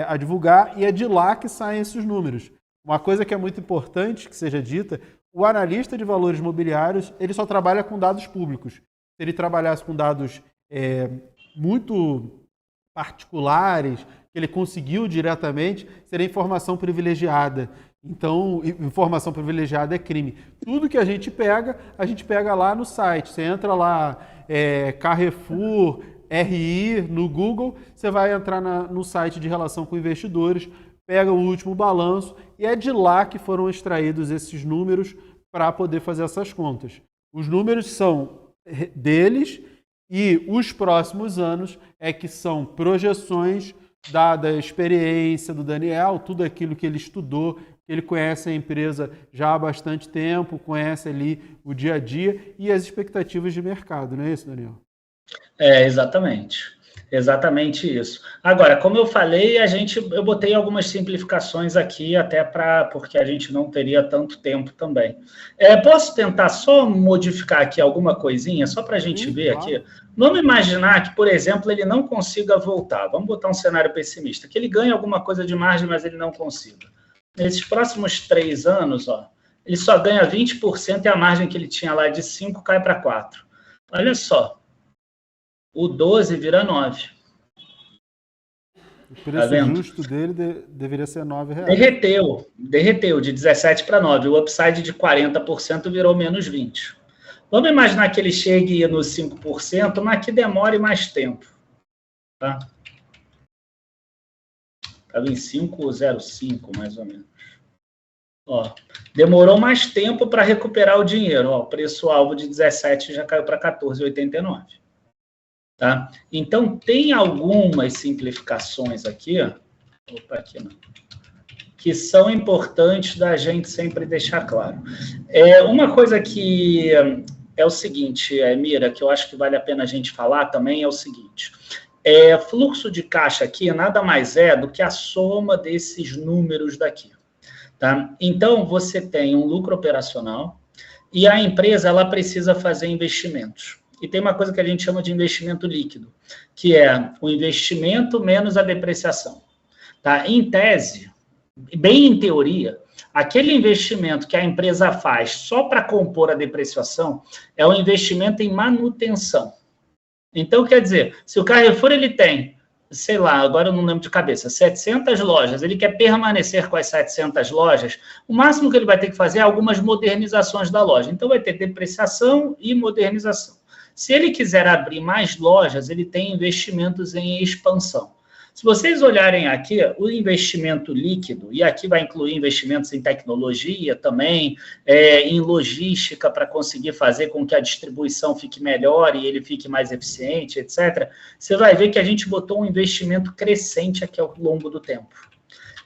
a divulgar e é de lá que saem esses números. Uma coisa que é muito importante que seja dita, o analista de valores imobiliários, ele só trabalha com dados públicos. Se ele trabalhasse com dados muito particulares, que ele conseguiu diretamente, seria informação privilegiada. Então, informação privilegiada é crime. Tudo que a gente pega lá no site. Você entra lá, Carrefour, RI, no Google, você vai entrar no site de relação com investidores, pega o último balanço e é de lá que foram extraídos esses números para poder fazer essas contas. Os números são deles E os próximos anos é que são projeções dada a experiência do Daniel, tudo aquilo que ele estudou, que ele conhece a empresa já há bastante tempo, conhece ali o dia a dia e as expectativas de mercado, não é isso, Daniel? Exatamente. Exatamente isso. Agora, como eu falei, eu botei algumas simplificações aqui, até porque a gente não teria tanto tempo também. Posso tentar só modificar aqui alguma coisinha, só para a gente ver claro. Aqui? Vamos imaginar que, por exemplo, ele não consiga voltar. Vamos botar um cenário pessimista, que ele ganhe alguma coisa de margem, mas ele não consiga. Nesses próximos 3 anos, ó, ele só ganha 20% e a margem que ele tinha lá de 5 cai para 4. Olha só. O 12 vira 9. O preço justo dele deveria ser R$9. Derreteu de 17 para 9. O upside de 40% virou menos 20. Vamos imaginar que ele chegue nos 5%, mas que demore mais tempo. Tá? Estava em 5,05, mais ou menos. Ó, demorou mais tempo para recuperar o dinheiro. Ó, o preço-alvo de 17 já caiu para 14,89. Tá? Então, tem algumas simplificações aqui, aqui não, que são importantes da gente sempre deixar claro. Uma coisa que é o seguinte, Mira, que eu acho que vale a pena a gente falar também, é o seguinte, fluxo de caixa aqui nada mais é do que a soma desses números daqui. Tá? Então, você tem um lucro operacional e a empresa ela precisa fazer investimentos. E tem uma coisa que a gente chama de investimento líquido, que é o investimento menos a depreciação. Tá? Em tese, bem em teoria, aquele investimento que a empresa faz só para compor a depreciação é um investimento em manutenção. Então, quer dizer, se o Carrefour ele tem, sei lá, agora eu não lembro de cabeça, 700 lojas, ele quer permanecer com as 700 lojas, o máximo que ele vai ter que fazer é algumas modernizações da loja. Então, vai ter depreciação e modernização. Se ele quiser abrir mais lojas, ele tem investimentos em expansão. Se vocês olharem aqui, o investimento líquido, e aqui vai incluir investimentos em tecnologia também, em logística para conseguir fazer com que a distribuição fique melhor e ele fique mais eficiente, etc. Você vai ver que a gente botou um investimento crescente aqui ao longo do tempo.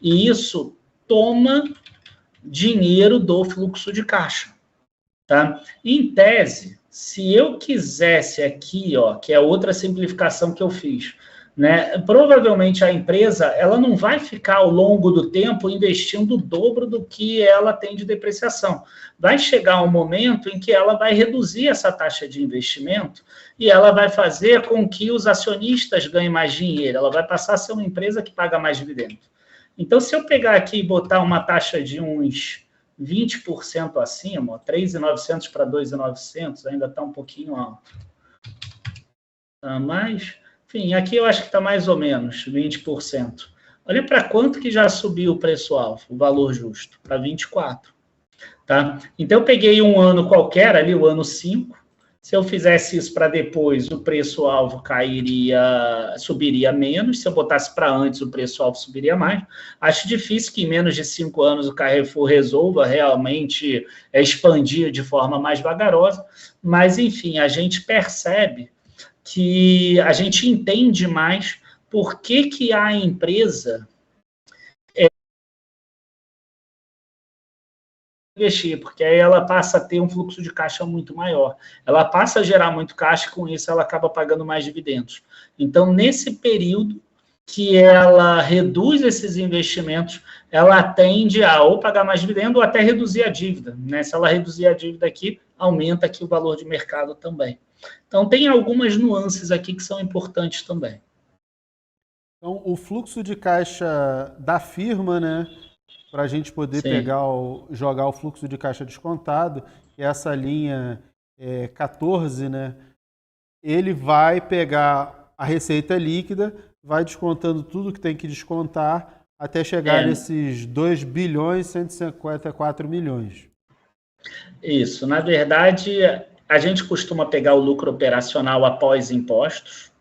E isso toma dinheiro do fluxo de caixa. Tá? Em tese, se eu quisesse aqui, ó, que é outra simplificação que eu fiz, né, provavelmente a empresa ela não vai ficar ao longo do tempo investindo o dobro do que ela tem de depreciação. Vai chegar um momento em que ela vai reduzir essa taxa de investimento e ela vai fazer com que os acionistas ganhem mais dinheiro. Ela vai passar a ser uma empresa que paga mais dividendos. Então, se eu pegar aqui e botar uma taxa de uns 20% acima, 3.900 para 2.900, ainda está um pouquinho alto. Mas, enfim, aqui eu acho que está mais ou menos 20%. Olha para quanto que já subiu o preço-alvo, o valor justo, para 24. Tá? Então, eu peguei um ano qualquer, ali o ano 5. Se eu fizesse isso para depois, o preço-alvo subiria menos. Se eu botasse para antes, o preço-alvo subiria mais. Acho difícil que em menos de 5 anos o Carrefour resolva realmente expandir de forma mais vagarosa. Mas, enfim, a gente percebe que a gente entende mais por que a empresa investir, porque aí ela passa a ter um fluxo de caixa muito maior. Ela passa a gerar muito caixa e, com isso, ela acaba pagando mais dividendos. Então, nesse período que ela reduz esses investimentos, ela tende a ou pagar mais dividendo ou até reduzir a dívida. Né? Se ela reduzir a dívida aqui, aumenta aqui o valor de mercado também. Então, tem algumas nuances aqui que são importantes também. Então, o fluxo de caixa da firma, né? Para a gente poder jogar o fluxo de caixa descontado, que é essa linha 14, né? Ele vai pegar a receita líquida, vai descontando tudo que tem que descontar até chegar nesses 2 bilhões e 154 milhões. Isso. Na verdade, a gente costuma pegar o lucro operacional após impostos.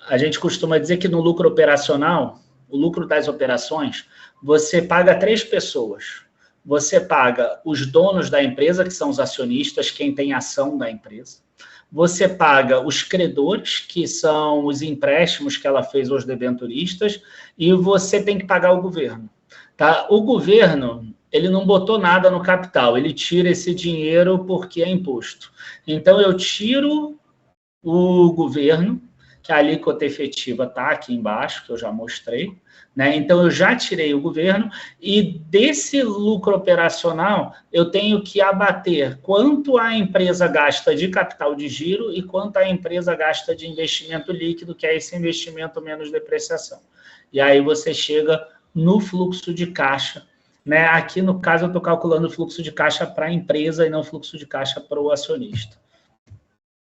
A gente costuma dizer que no lucro operacional, o lucro das operações, você paga 3 pessoas. Você paga os donos da empresa, que são os acionistas, quem tem ação da empresa. você paga os credores, que são os empréstimos que ela fez aos debenturistas, e você tem que pagar o governo. Tá? O governo, ele não botou nada no capital, ele tira esse dinheiro porque é imposto. Então, eu tiro o governo, que a alíquota efetiva está aqui embaixo, que eu já mostrei, né? Então, eu já tirei o governo, e desse lucro operacional, eu tenho que abater quanto a empresa gasta de capital de giro e quanto a empresa gasta de investimento líquido, que é esse investimento menos depreciação. E aí você chega no fluxo de caixa, né? Aqui, no caso, eu estou calculando o fluxo de caixa para a empresa e não o fluxo de caixa para o acionista,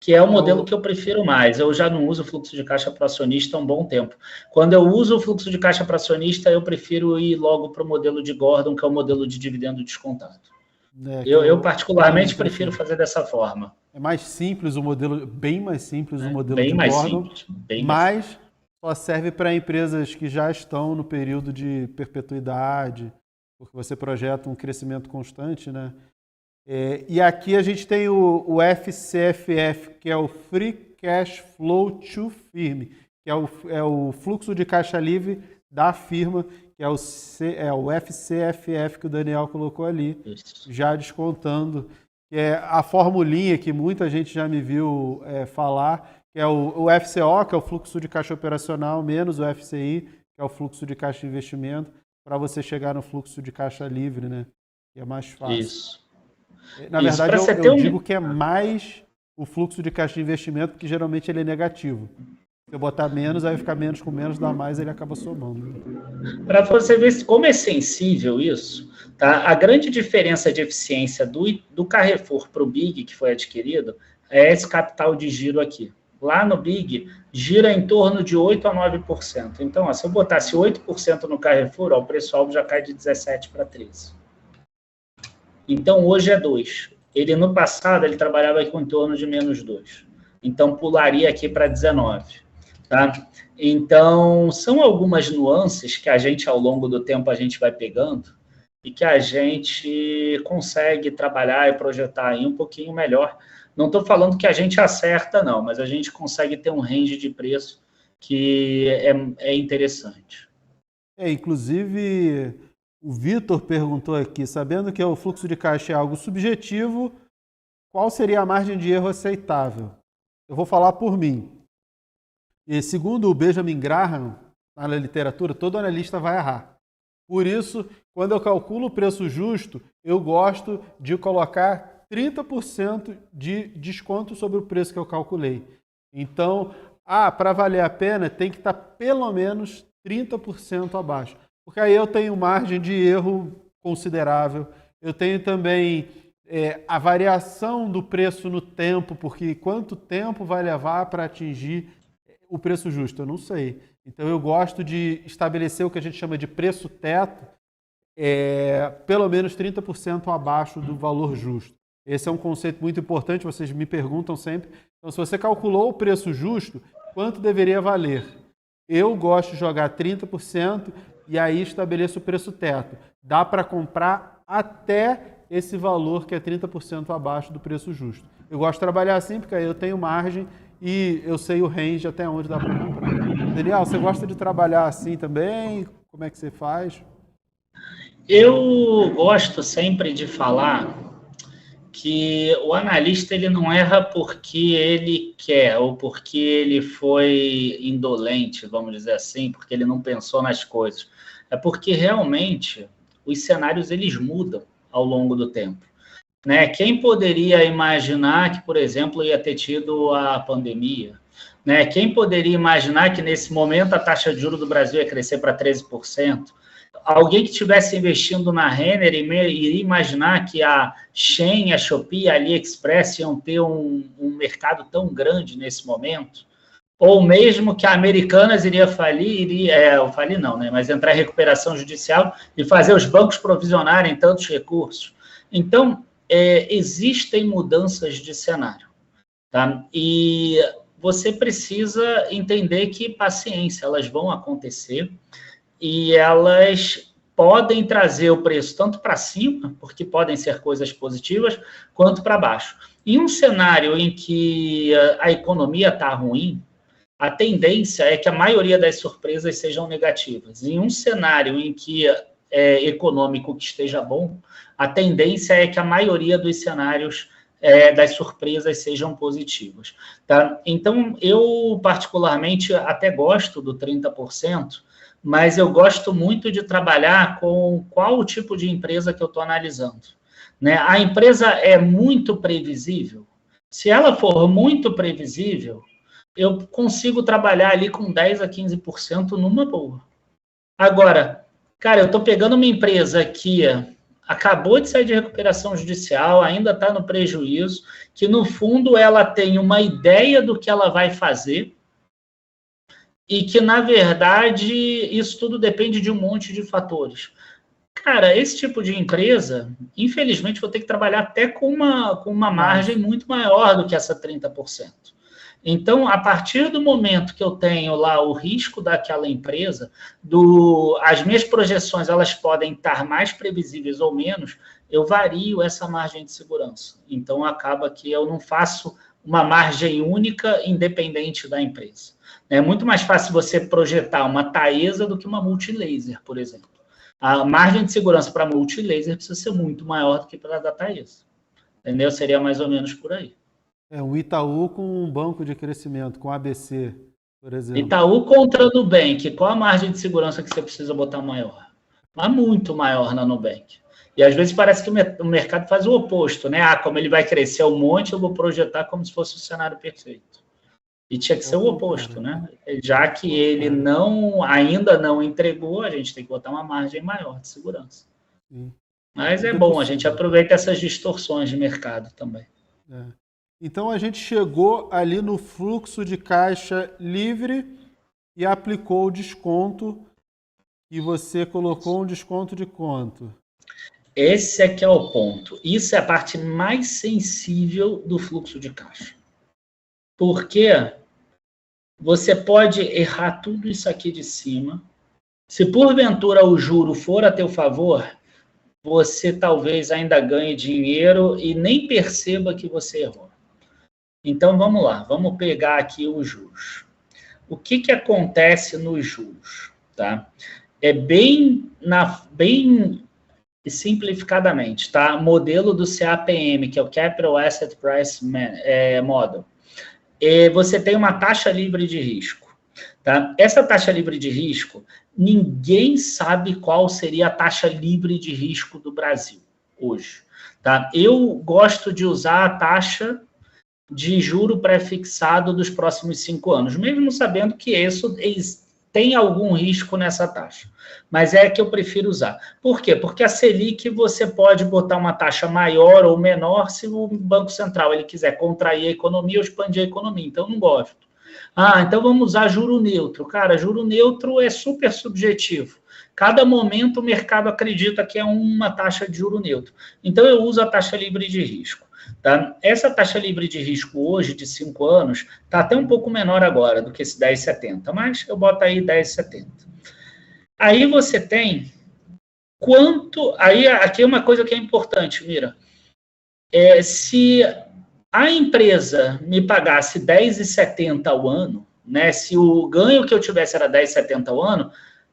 que é o modelo que eu prefiro mais. Eu já não uso o fluxo de caixa para acionista há um bom tempo. Quando eu uso o fluxo de caixa para acionista, eu prefiro ir logo para o modelo de Gordon, que é o modelo de dividendo descontado. Eu particularmente, prefiro fazer dessa forma. É mais simples o modelo, bem mais simples o modelo bem de mais Gordon, simples, bem mas mais só serve para empresas que já estão no período de perpetuidade, porque você projeta um crescimento constante, né? E aqui a gente tem o FCFF, que é o Free Cash Flow to Firm, que é o fluxo de caixa livre da firma, que é o FCFF que o Daniel colocou ali, já descontando, que é a formulinha que muita gente já me viu falar, que é o FCO, que é o fluxo de caixa operacional, menos o FCI, que é o fluxo de caixa de investimento, para você chegar no fluxo de caixa livre, né? Que é mais fácil. Isso. Na verdade, eu digo que é mais o fluxo de caixa de investimento, porque geralmente ele é negativo. Se eu botar menos, aí vai ficar menos com menos, dá mais, ele acaba somando. Para você ver como é sensível isso, tá? A grande diferença de eficiência do Carrefour para o Big, que foi adquirido, é esse capital de giro aqui. Lá no Big, gira em torno de 8% a 9%. Então, se eu botasse 8% no Carrefour, o preço-alvo já cai de 17% para 13%. Então, hoje é 2%. No passado, ele trabalhava com em torno de menos 2%. Então, pularia aqui para 19%. Tá? Então, são algumas nuances que a gente, ao longo do tempo, a gente vai pegando e que a gente consegue trabalhar e projetar aí um pouquinho melhor. Não estou falando que a gente acerta, não, mas a gente consegue ter um range de preço que é interessante. Inclusive, o Vitor perguntou aqui, sabendo que o fluxo de caixa é algo subjetivo, qual seria a margem de erro aceitável? Eu vou falar por mim. E segundo o Benjamin Graham, na literatura, todo analista vai errar. Por isso, quando eu calculo o preço justo, eu gosto de colocar 30% de desconto sobre o preço que eu calculei. Então, para valer a pena, tem que estar pelo menos 30% abaixo. Porque aí eu tenho margem de erro considerável. Eu tenho também a variação do preço no tempo, porque quanto tempo vai levar para atingir o preço justo? Eu não sei. Então, eu gosto de estabelecer o que a gente chama de preço teto, pelo menos 30% abaixo do valor justo. Esse é um conceito muito importante, vocês me perguntam sempre. Então, se você calculou o preço justo, quanto deveria valer? Eu gosto de jogar 30% e aí estabeleço o preço teto. Dá para comprar até esse valor que é 30% abaixo do preço justo. Eu gosto de trabalhar assim, porque aí eu tenho margem e eu sei o range até onde dá para comprar. Daniel, você gosta de trabalhar assim também? Como é que você faz? Eu gosto sempre de falar que o analista ele não erra porque ele quer ou porque ele foi indolente, vamos dizer assim, porque ele não pensou nas coisas. É porque realmente os cenários eles mudam ao longo do tempo. Né? Quem poderia imaginar que, por exemplo, ia ter tido a pandemia? Né? Quem poderia imaginar que nesse momento a taxa de juros do Brasil ia crescer para 13%? Alguém que estivesse investindo na Renner iria imaginar que a Shein, a Shopee, a AliExpress iam ter um mercado tão grande nesse momento? Ou mesmo que a Americanas iria falir, falir não, né? Mas entrar em recuperação judicial e fazer os bancos provisionarem tantos recursos. Então, existem mudanças de cenário. Tá? E você precisa entender que, paciência, elas vão acontecer e elas podem trazer o preço tanto para cima, porque podem ser coisas positivas, quanto para baixo. Em um cenário em que a economia está ruim, a tendência é que a maioria das surpresas sejam negativas. Em um cenário em que econômico que esteja bom, a tendência é que a maioria dos cenários das surpresas sejam positivas. Tá? Então, eu particularmente até gosto do 30%, mas eu gosto muito de trabalhar com qual o tipo de empresa que eu estou analisando. Né? A empresa é muito previsível. Se ela for muito previsível, eu consigo trabalhar ali com 10% a 15% numa boa. Agora, cara, eu estou pegando uma empresa que acabou de sair de recuperação judicial, ainda está no prejuízo, que no fundo ela tem uma ideia do que ela vai fazer e que, na verdade, isso tudo depende de um monte de fatores. Cara, esse tipo de empresa, infelizmente, vou ter que trabalhar até com uma margem muito maior do que essa 30%. Então, a partir do momento que eu tenho lá o risco daquela empresa, as minhas projeções elas podem estar mais previsíveis ou menos, eu vario essa margem de segurança. Então, acaba que eu não faço uma margem única independente da empresa. É muito mais fácil você projetar uma Taesa do que uma Multilaser, por exemplo. A margem de segurança para Multilaser precisa ser muito maior do que para a da Taesa. Entendeu? Seria mais ou menos por aí. Um Itaú com um banco de crescimento, com ABC, por exemplo. Itaú contra Nubank, qual a margem de segurança que você precisa botar maior? Mas muito maior na Nubank. E às vezes parece que o mercado faz o oposto, né? Como ele vai crescer um monte, eu vou projetar como se fosse o cenário perfeito. E tinha que ser o oposto, né? Já que ele ainda não entregou, a gente tem que botar uma margem maior de segurança. Sim. Mas é bom, a gente aproveita essas distorções de mercado também. Então, a gente chegou ali no fluxo de caixa livre e aplicou o desconto, e você colocou um desconto de quanto? Esse é que é o ponto. Isso é a parte mais sensível do fluxo de caixa. Porque você pode errar tudo isso aqui de cima. Se porventura o juro for a teu favor, você talvez ainda ganhe dinheiro e nem perceba que você errou. Então, vamos lá, vamos pegar aqui os juros. O que acontece nos juros? Tá? É bem simplificadamente, tá? Modelo do CAPM, que é o Capital Asset Price Model. Você tem uma taxa livre de risco. Tá? Essa taxa livre de risco, ninguém sabe qual seria a taxa livre de risco do Brasil hoje. Tá? Eu gosto de usar a taxa de juro pré-fixado dos próximos 5 anos, mesmo sabendo que isso tem algum risco nessa taxa. Mas é que eu prefiro usar. Por quê? Porque a Selic você pode botar uma taxa maior ou menor se o Banco Central ele quiser contrair a economia ou expandir a economia. Então, eu não gosto. Então vamos usar juro neutro. Cara, juro neutro é super subjetivo. Cada momento o mercado acredita que é uma taxa de juro neutro. Então, eu uso a taxa livre de risco. Tá? Essa taxa livre de risco hoje, de 5 anos, está até um pouco menor agora do que esse 10,70, mas eu boto aí 10,70. Aí você tem aqui é uma coisa que é importante, Mira. Se a empresa me pagasse 10,70 ao ano, né, se o ganho que eu tivesse era 10,70 ao ano,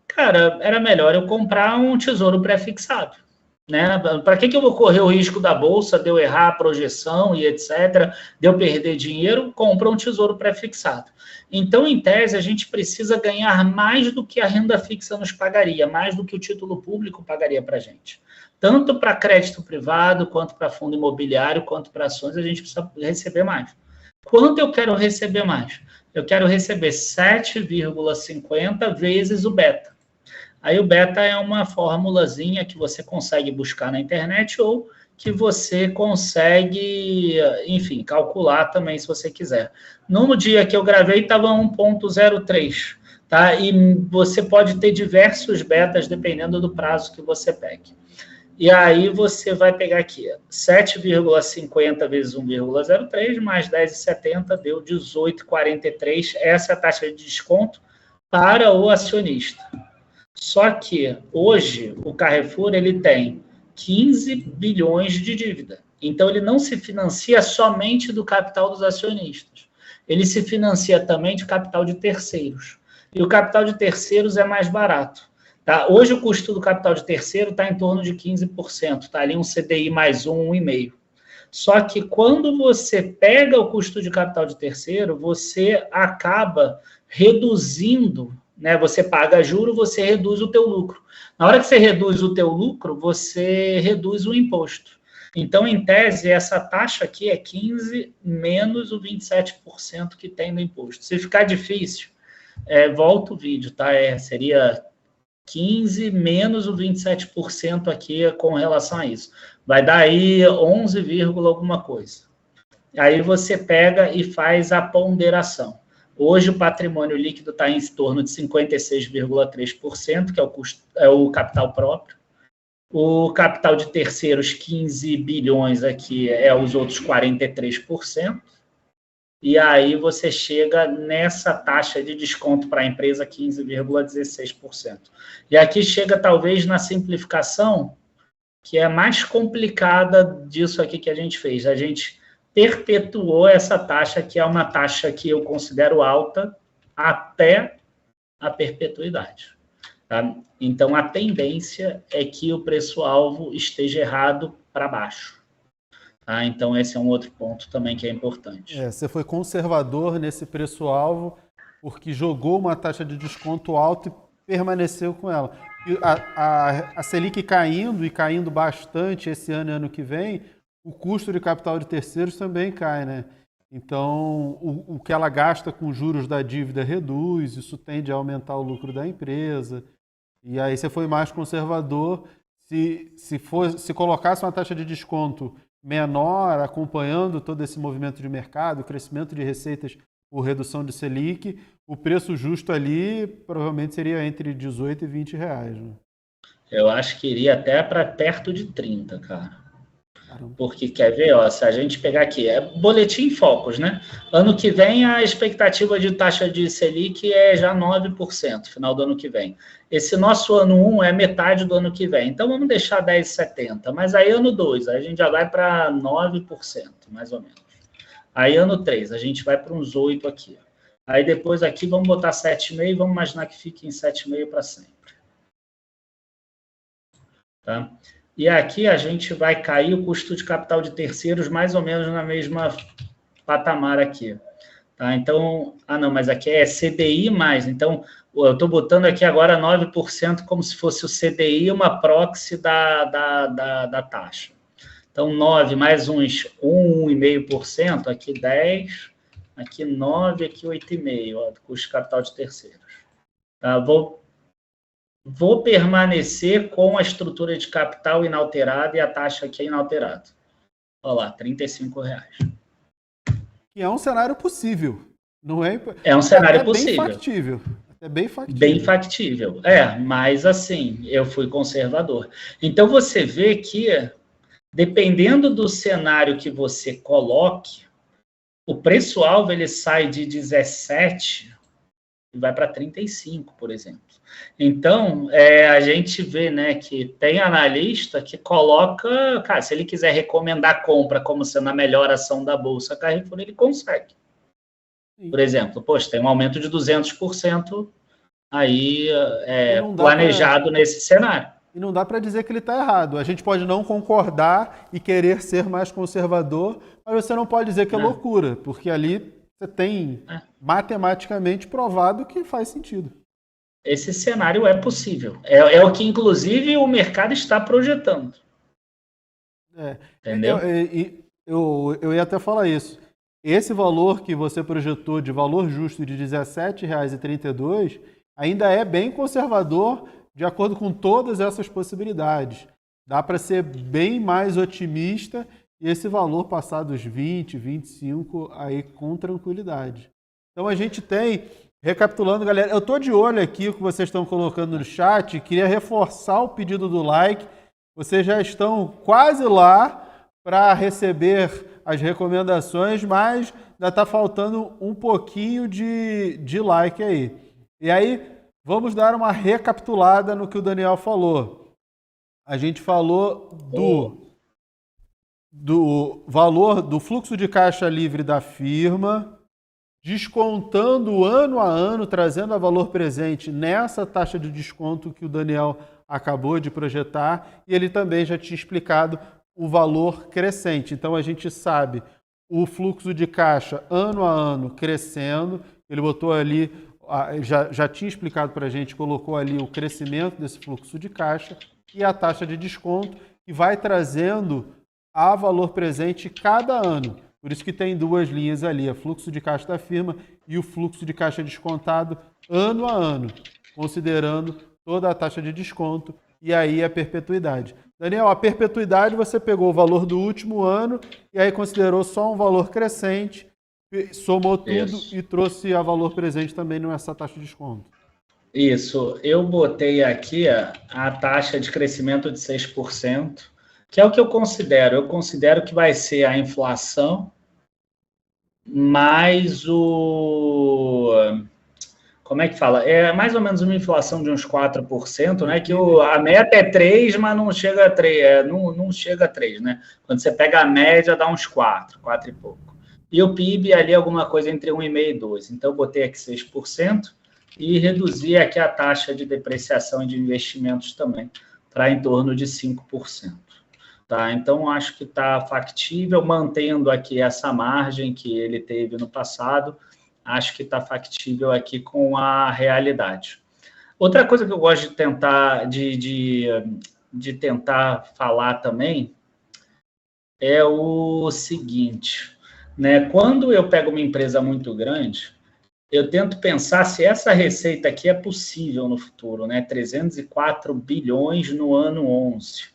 cara, era melhor eu comprar um tesouro pré-fixado. Né? Para que eu vou correr o risco da bolsa, de eu errar a projeção e etc., de eu perder dinheiro? Compra um tesouro pré-fixado. Então, em tese, a gente precisa ganhar mais do que a renda fixa nos pagaria, mais do que o título público pagaria para a gente. Tanto para crédito privado, quanto para fundo imobiliário, quanto para ações, a gente precisa receber mais. Quanto eu quero receber mais? Eu quero receber 7,50 vezes o beta. Aí o beta é uma formulazinha que você consegue buscar na internet ou que você consegue, enfim, calcular também se você quiser. No dia que eu gravei estava 1,03, tá? E você pode ter diversos betas dependendo do prazo que você pegue. E aí você vai pegar aqui, 7,50 vezes 1,03 mais 10,70 deu 18,43. Essa é a taxa de desconto para o acionista. Só que hoje o Carrefour ele tem 15 bilhões de dívida. Então ele não se financia somente do capital dos acionistas. Ele se financia também de capital de terceiros. E o capital de terceiros é mais barato. Tá? Hoje o custo do capital de terceiro está em torno de 15%. Está ali um CDI mais 1,5%. Só que quando você pega o custo de capital de terceiro, você acaba reduzindo, né? Você paga juro, você reduz o teu lucro. Na hora que você reduz o teu lucro, você reduz o imposto. Então, em tese, essa taxa aqui é 15 menos o 27% que tem no imposto. Se ficar difícil, volta o vídeo, tá? Seria 15 menos o 27% aqui com relação a isso. Vai dar aí 11, alguma coisa. Aí você pega e faz a ponderação. Hoje o patrimônio líquido está em torno de 56,3%, que é o capital próprio. O capital de terceiros, 15 bilhões aqui, é os outros 43%. E aí você chega nessa taxa de desconto para a empresa, 15,16%. E aqui chega talvez na simplificação, que é mais complicada disso aqui que a gente fez. A gente perpetuou essa taxa, que é uma taxa que eu considero alta, até a perpetuidade. Tá? Então, a tendência é que o preço-alvo esteja errado para baixo. Tá? Então, esse é um outro ponto também que é importante. Você foi conservador nesse preço-alvo, porque jogou uma taxa de desconto alta e permaneceu com ela. E a Selic caindo, e caindo bastante esse ano e ano que vem, o custo de capital de terceiros também cai, né? Então, o que ela gasta com juros da dívida reduz, isso tende a aumentar o lucro da empresa. E aí você foi mais conservador. Se colocasse uma taxa de desconto menor, acompanhando todo esse movimento de mercado, crescimento de receitas por redução de Selic, o preço justo ali provavelmente seria entre 18 e 20 reais. Né? Eu acho que iria até para perto de 30, cara. Porque, quer ver, ó, se a gente pegar aqui, é boletim Focus, né? Ano que vem, a expectativa de taxa de Selic é já 9%, final do ano que vem. Esse nosso ano 1 é metade do ano que vem. Então, vamos deixar 10,70. Mas aí, ano 2, a gente já vai para 9%, mais ou menos. Aí, ano 3, a gente vai para uns 8 aqui. Aí, depois aqui, vamos botar 7,5, vamos imaginar que fique em 7,5 para sempre. Tá? E aqui a gente vai cair o custo de capital de terceiros mais ou menos na mesma patamar aqui. Tá? Então, não, mas aqui é CDI mais. Então, eu estou botando aqui agora 9% como se fosse o CDI, uma proxy da taxa. Então, 9 mais uns 1,5%, aqui 10, aqui 9, aqui 8,5%, do custo de capital de terceiros. Tá? Vou permanecer com a estrutura de capital inalterada e a taxa aqui é inalterada. Olha lá, R$35. Que é um cenário possível. Não é? É um cenário possível. Bem factível. É bem factível. Bem factível. Mas assim, eu fui conservador. Então você vê que, dependendo do cenário que você coloque, o preço-alvo ele sai de 17 e vai para 35, por exemplo. Então, a gente vê, né, que tem analista que coloca, cara, se ele quiser recomendar compra como sendo a melhor ação da Bolsa Carrefour, ele consegue. Sim. Por exemplo, poxa, tem um aumento de 200% aí planejado nesse cenário. E não dá para dizer que ele está errado. A gente pode não concordar e querer ser mais conservador, mas você não pode dizer que é loucura, porque ali você tem matematicamente provado que faz sentido. Esse cenário é possível. É o que, inclusive, o mercado está projetando. Entendeu? Eu ia até falar isso. Esse valor que você projetou de valor justo de R$17,32 ainda é bem conservador de acordo com todas essas possibilidades. Dá para ser bem mais otimista e esse valor passar dos 20, 25 aí com tranquilidade. Então a gente tem... Recapitulando, galera, eu estou de olho aqui o que vocês estão colocando no chat, queria reforçar o pedido do like. Vocês já estão quase lá para receber as recomendações, mas ainda está faltando um pouquinho de like aí. E aí, Vamos dar uma recapitulada no que o Daniel falou. A gente falou do valor do fluxo de caixa livre da firma, descontando ano a ano, trazendo a valor presente nessa taxa de desconto que o Daniel acabou de projetar, e ele também já tinha explicado o valor crescente. Então a gente sabe o fluxo de caixa ano a ano crescendo, ele botou ali, já tinha explicado para a gente, colocou ali o crescimento desse fluxo de caixa e a taxa de desconto, que vai trazendo a valor presente cada ano. Por isso que tem duas linhas ali, o fluxo de caixa da firma e o fluxo de caixa descontado ano a ano, considerando toda a taxa de desconto e aí a perpetuidade. Daniel, a perpetuidade você pegou o valor do último ano e aí considerou só um valor crescente, somou tudo e trouxe a valor presente também nessa taxa de desconto. Isso, eu botei aqui a taxa de crescimento de 6%, que é o que eu considero. Eu considero que vai ser a inflação mais o... Como é que fala? É mais ou menos uma inflação de uns 4%, né? Que a meta é 3, mas não chega a 3, não chega a 3, né? Quando você pega a média, dá uns 4 e pouco. E o PIB ali alguma coisa entre 1,5% e 2%. Então, eu botei aqui 6% e reduzi aqui a taxa de depreciação e de investimentos também, para em torno de 5%. Tá? Então, acho que está factível, mantendo aqui essa margem que ele teve no passado, acho que está factível aqui com a realidade. Outra coisa que eu gosto de tentar, de tentar falar também é o seguinte, né? Quando eu pego uma empresa muito grande, eu tento pensar se essa receita aqui é possível no futuro, né? 304 bilhões no ano 11.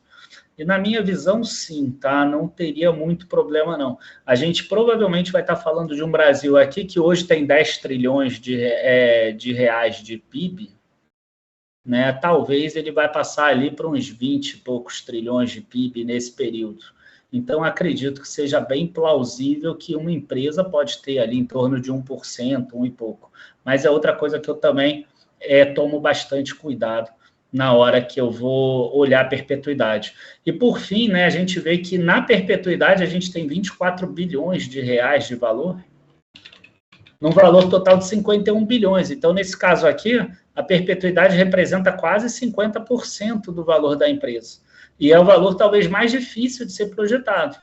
E na minha visão, sim, tá? Não teria muito problema, não. A gente provavelmente vai estar falando de um Brasil aqui que hoje tem 10 trilhões de reais de PIB, né? Talvez ele vai passar ali para uns 20 e poucos trilhões de PIB nesse período. Então, acredito que seja bem plausível que uma empresa pode ter ali em torno de 1%, 1 e pouco. Mas é outra coisa que eu também tomo bastante cuidado na hora que eu vou olhar a perpetuidade. E, por fim, né, a gente vê que na perpetuidade a gente tem 24 bilhões de reais de valor, num valor total de 51 bilhões. Então, nesse caso aqui, a perpetuidade representa quase 50% do valor da empresa. E é o valor talvez mais difícil de ser projetado,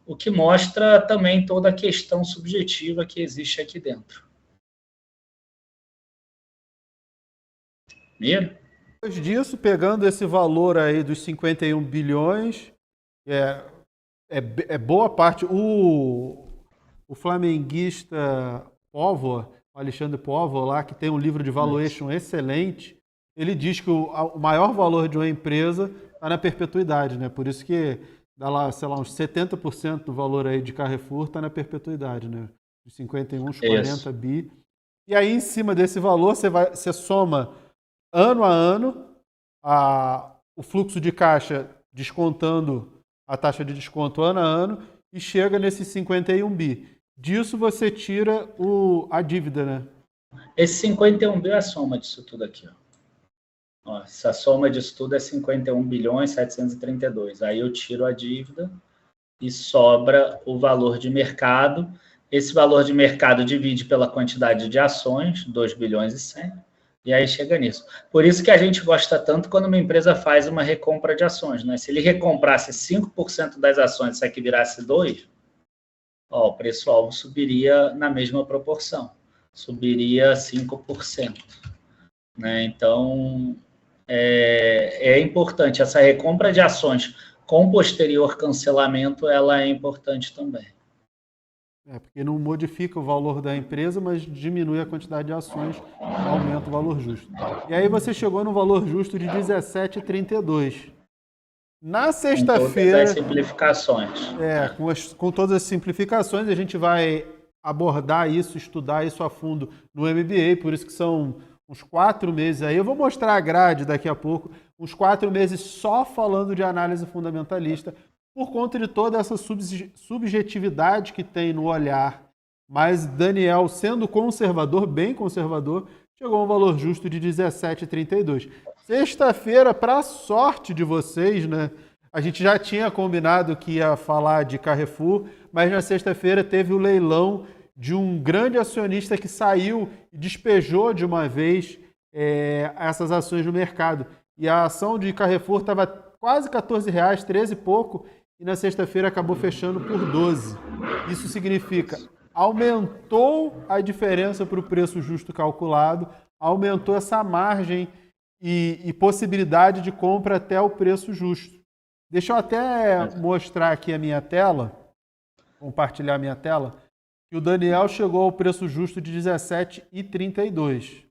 o que mostra também toda a questão subjetiva que existe aqui dentro. Miro? Depois disso, pegando esse valor aí dos 51 bilhões, é boa parte. O flamenguista Póvoa, o Alexandre Póvoa lá, que tem um livro de valuation excelente, ele diz que o maior valor de uma empresa está na perpetuidade, né? Por isso que dá lá, sei lá, uns 70% do valor aí de Carrefour está na perpetuidade, né? De 51, uns 40 bi. E aí, em cima desse valor, você soma ano a ano o fluxo de caixa descontando a taxa de desconto ano a ano e chega nesses 51 bi. Disso você tira a dívida, né? Esse 51 bi é a soma disso tudo aqui, ó. Essa soma disso tudo é 51 bilhões 732. Aí eu tiro a dívida e sobra o valor de mercado. Esse valor de mercado divide pela quantidade de ações, 2 bilhões e 100, e aí chega nisso. Por isso que a gente gosta tanto quando uma empresa faz uma recompra de ações, né? Se ele recomprasse 5% das ações, isso aqui virasse 2%, o preço-alvo subiria na mesma proporção, subiria 5%. Né? Então, é importante. Essa recompra de ações com posterior cancelamento, ela é importante também. Porque não modifica o valor da empresa, mas diminui a quantidade de ações, aumenta o valor justo. E aí você chegou no valor justo de 17,32. Na sexta-feira... Com todas as simplificações. Com todas as simplificações, a gente vai abordar isso, estudar isso a fundo no MBA, por isso que são uns 4 meses aí. Eu vou mostrar a grade daqui a pouco, uns 4 meses só falando de análise fundamentalista, por conta de toda essa subjetividade que tem no olhar. Mas Daniel, sendo conservador, bem conservador, chegou a um valor justo de 17,32. Sexta-feira, para sorte de vocês, né? A gente já tinha combinado que ia falar de Carrefour, mas na sexta-feira teve o leilão de um grande acionista que saiu e despejou de uma vez essas ações no mercado. E a ação de Carrefour estava quase R$14, 13 e pouco, e na sexta-feira acabou fechando por 12. Isso significa, aumentou a diferença para o preço justo calculado, aumentou essa margem e possibilidade de compra até o preço justo. Deixa eu até mostrar aqui a minha tela, compartilhar a minha tela, que o Daniel chegou ao preço justo de 17,32.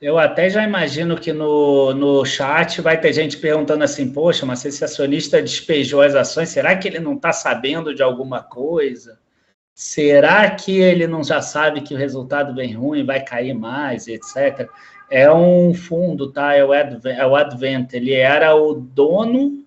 Eu até já imagino que no chat vai ter gente perguntando assim, poxa, mas esse acionista despejou as ações, será que ele não está sabendo de alguma coisa? Será que ele não já sabe que o resultado vem ruim, vai cair mais, etc.? É um fundo, tá? É o Advent, ele era o dono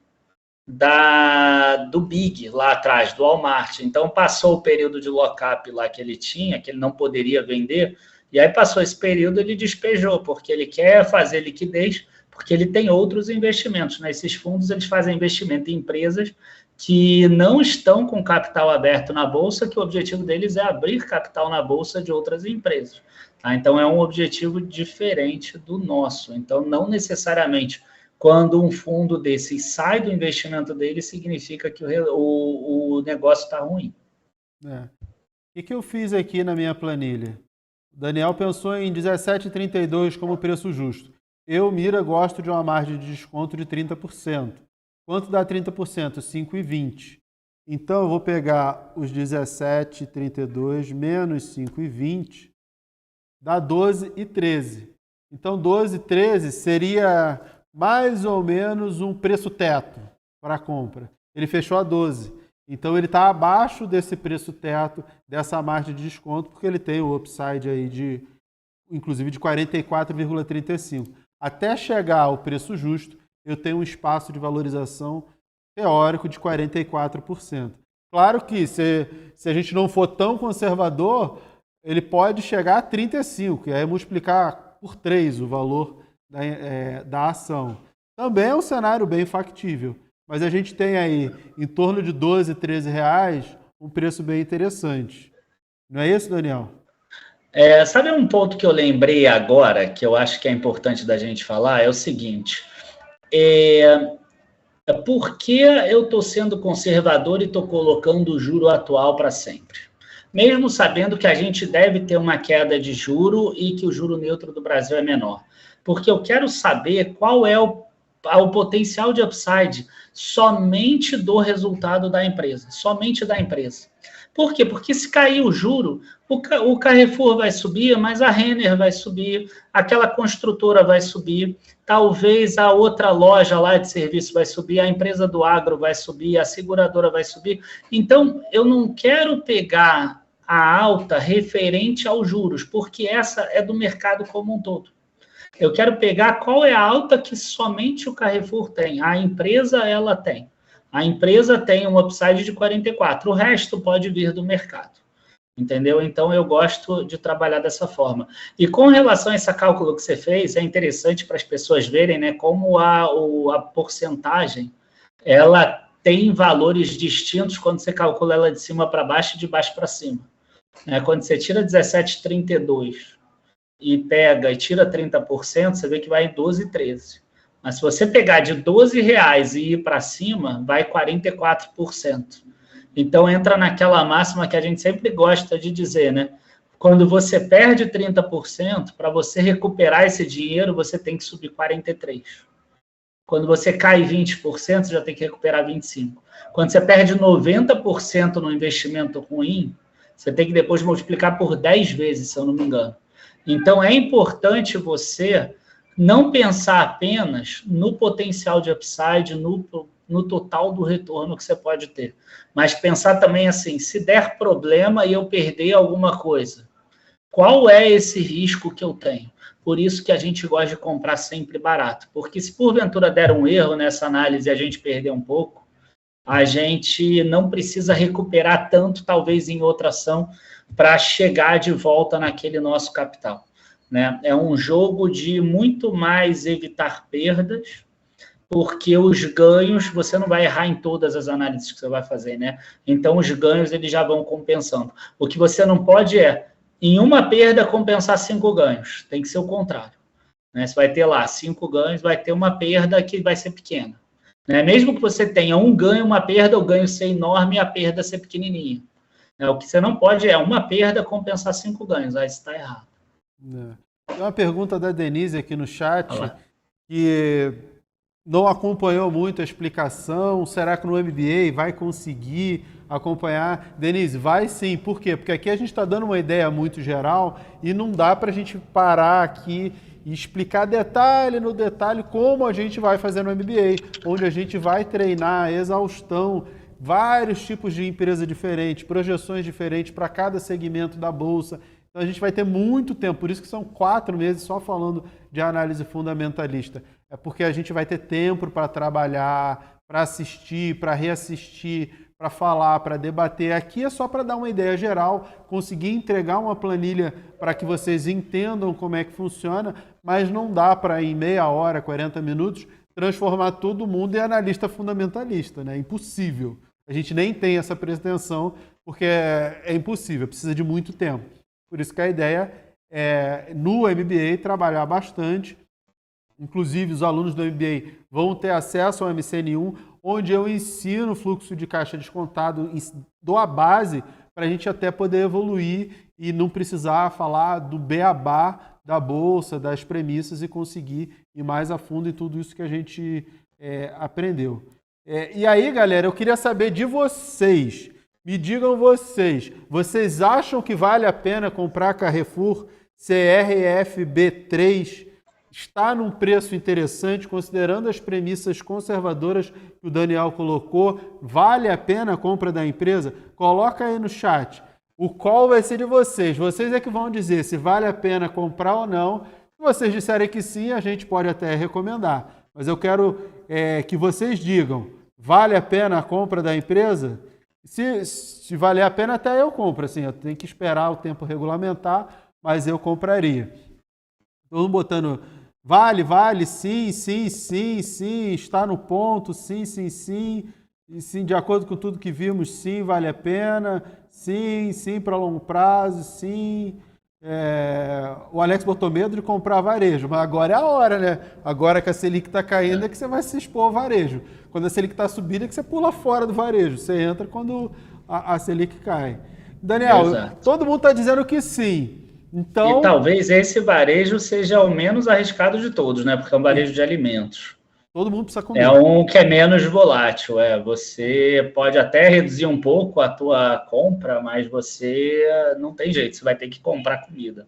do Big lá atrás, do Walmart. Então, passou o período de lock-up lá que ele tinha, que ele não poderia vender, e aí passou esse período, ele despejou, porque ele quer fazer liquidez, porque ele tem outros investimentos. Nesses fundos, eles fazem investimento em empresas que não estão com capital aberto na Bolsa, que o objetivo deles é abrir capital na Bolsa de outras empresas. Tá? Então, é um objetivo diferente do nosso. Então, não necessariamente quando um fundo desse sai do investimento dele, significa que o negócio está ruim. O que eu fiz aqui na minha planilha? O Daniel pensou em 17,32 como preço justo. Eu, Mira, gosto de uma margem de desconto de 30%. Quanto dá 30%? 5,20. Então, eu vou pegar os 17,32 menos 5,20, dá 12,13. Então, 12,13 seria mais ou menos um preço teto para a compra. Ele fechou a 12. Então, ele está abaixo desse preço teto, dessa margem de desconto, porque ele tem o upside aí inclusive de 44,35. Até chegar ao preço justo, eu tenho um espaço de valorização teórico de 44%. Claro que se a gente não for tão conservador, ele pode chegar a 35%, e aí multiplicar por 3 o valor da ação. Também é um cenário bem factível, mas a gente tem aí em torno de 12, 13 reais um preço bem interessante. Não é isso, Daniel? Sabe um ponto que eu lembrei agora, que eu acho que é importante da gente falar, é o seguinte, por que eu estou sendo conservador e estou colocando o juro atual para sempre? Mesmo sabendo que a gente deve ter uma queda de juro e que o juro neutro do Brasil é menor. Porque eu quero saber qual é o potencial de upside somente do resultado da empresa, somente da empresa. Por quê? Porque se cair o juro, o Carrefour vai subir, mas a Renner vai subir, aquela construtora vai subir, talvez a outra loja lá de serviço vai subir, a empresa do agro vai subir, a seguradora vai subir. Então, eu não quero pegar a alta referente aos juros, porque essa é do mercado como um todo. Eu quero pegar qual é a alta que somente o Carrefour tem. A empresa, ela tem. A empresa tem um upside de 44. O resto pode vir do mercado. Entendeu? Então, eu gosto de trabalhar dessa forma. E com relação a esse cálculo que você fez, é interessante para as pessoas verem, né, como a porcentagem, ela tem valores distintos quando você calcula ela de cima para baixo e de baixo para cima. Quando você tira 17,32 e pega e tira 30%, você vê que vai em 12,13. Mas se você pegar de R$12 e ir para cima, vai 44%. Então, entra naquela máxima que a gente sempre gosta de dizer, né? Quando você perde 30%, para você recuperar esse dinheiro, você tem que subir 43%. Quando você cai 20%, você já tem que recuperar 25%. Quando você perde 90% no investimento ruim, você tem que depois multiplicar por 10 vezes, se eu não me engano. Então, é importante você não pensar apenas no potencial de upside, no total do retorno que você pode ter, mas pensar também assim, se der problema e eu perder alguma coisa, qual é esse risco que eu tenho? Por isso que a gente gosta de comprar sempre barato, porque se porventura der um erro nessa análise e a gente perder um pouco, a gente não precisa recuperar tanto, talvez em outra ação, para chegar de volta naquele nosso capital. né? É um jogo de muito mais evitar perdas, porque os ganhos, você não vai errar em todas as análises que você vai fazer, né? Então, os ganhos, eles já vão compensando. O que você não pode em uma perda, compensar 5 ganhos. Tem que ser o contrário, né? Você vai ter lá 5 ganhos, vai ter uma perda que vai ser pequena, né? Mesmo que você tenha um ganho, uma perda, o ganho ser enorme e a perda ser pequenininha. O que você não pode uma perda compensar 5 ganhos. Aí está errado. Tem uma pergunta da Denise aqui no chat, que não acompanhou muito a explicação. Será que no MBA vai conseguir acompanhar? Denise, vai sim. Por quê? Porque aqui a gente está dando uma ideia muito geral e não dá para a gente parar aqui e explicar detalhe no detalhe como a gente vai fazer no MBA, onde a gente vai treinar a exaustão, vários tipos de empresa diferentes, projeções diferentes para cada segmento da Bolsa. Então a gente vai ter muito tempo, por isso que são 4 meses só falando de análise fundamentalista. É porque a gente vai ter tempo para trabalhar, para assistir, para reassistir, para falar, para debater. Aqui é só para dar uma ideia geral, conseguir entregar uma planilha para que vocês entendam como é que funciona, mas não dá para em meia hora, 40 minutos, transformar todo mundo em analista fundamentalista, né? Impossível. A gente nem tem essa pretensão, porque é impossível, precisa de muito tempo. Por isso que a ideia é, no MBA, trabalhar bastante. Inclusive, os alunos do MBA vão ter acesso ao MCN1, onde eu ensino o fluxo de caixa descontado, dou a base para a gente até poder evoluir e não precisar falar do beabá da Bolsa, das premissas e conseguir ir mais a fundo em tudo isso que a gente aprendeu. E aí, galera, eu queria saber de vocês. Me digam vocês acham que vale a pena comprar Carrefour CRFB3? Está num preço interessante, considerando as premissas conservadoras que o Daniel colocou? Vale a pena a compra da empresa? Coloca aí no chat. O call vai ser de vocês. Vocês é que vão dizer se vale a pena comprar ou não. Se vocês disserem que sim, a gente pode até recomendar. Mas eu quero que vocês digam, vale a pena a compra da empresa? Se valer a pena, até eu compro. Assim, eu tenho que esperar o tempo regulamentar, mas eu compraria. Todo mundo botando vale, sim, está no ponto, sim, e sim, de acordo com tudo que vimos, sim, vale a pena, sim, para longo prazo, sim. O Alex botou medo de comprar varejo, mas agora é a hora, né? Agora que a Selic está caindo é que você vai se expor ao varejo. Quando a Selic está subindo é que você pula fora do varejo. Você entra quando a Selic cai. Daniel, todo mundo está dizendo que sim. Então, e talvez esse varejo seja o menos arriscado de todos, né? Porque é um varejo de alimentos. Todo mundo precisa comer. É um que é menos volátil. Você pode até reduzir um pouco a tua compra, mas você não tem jeito, você vai ter que comprar comida.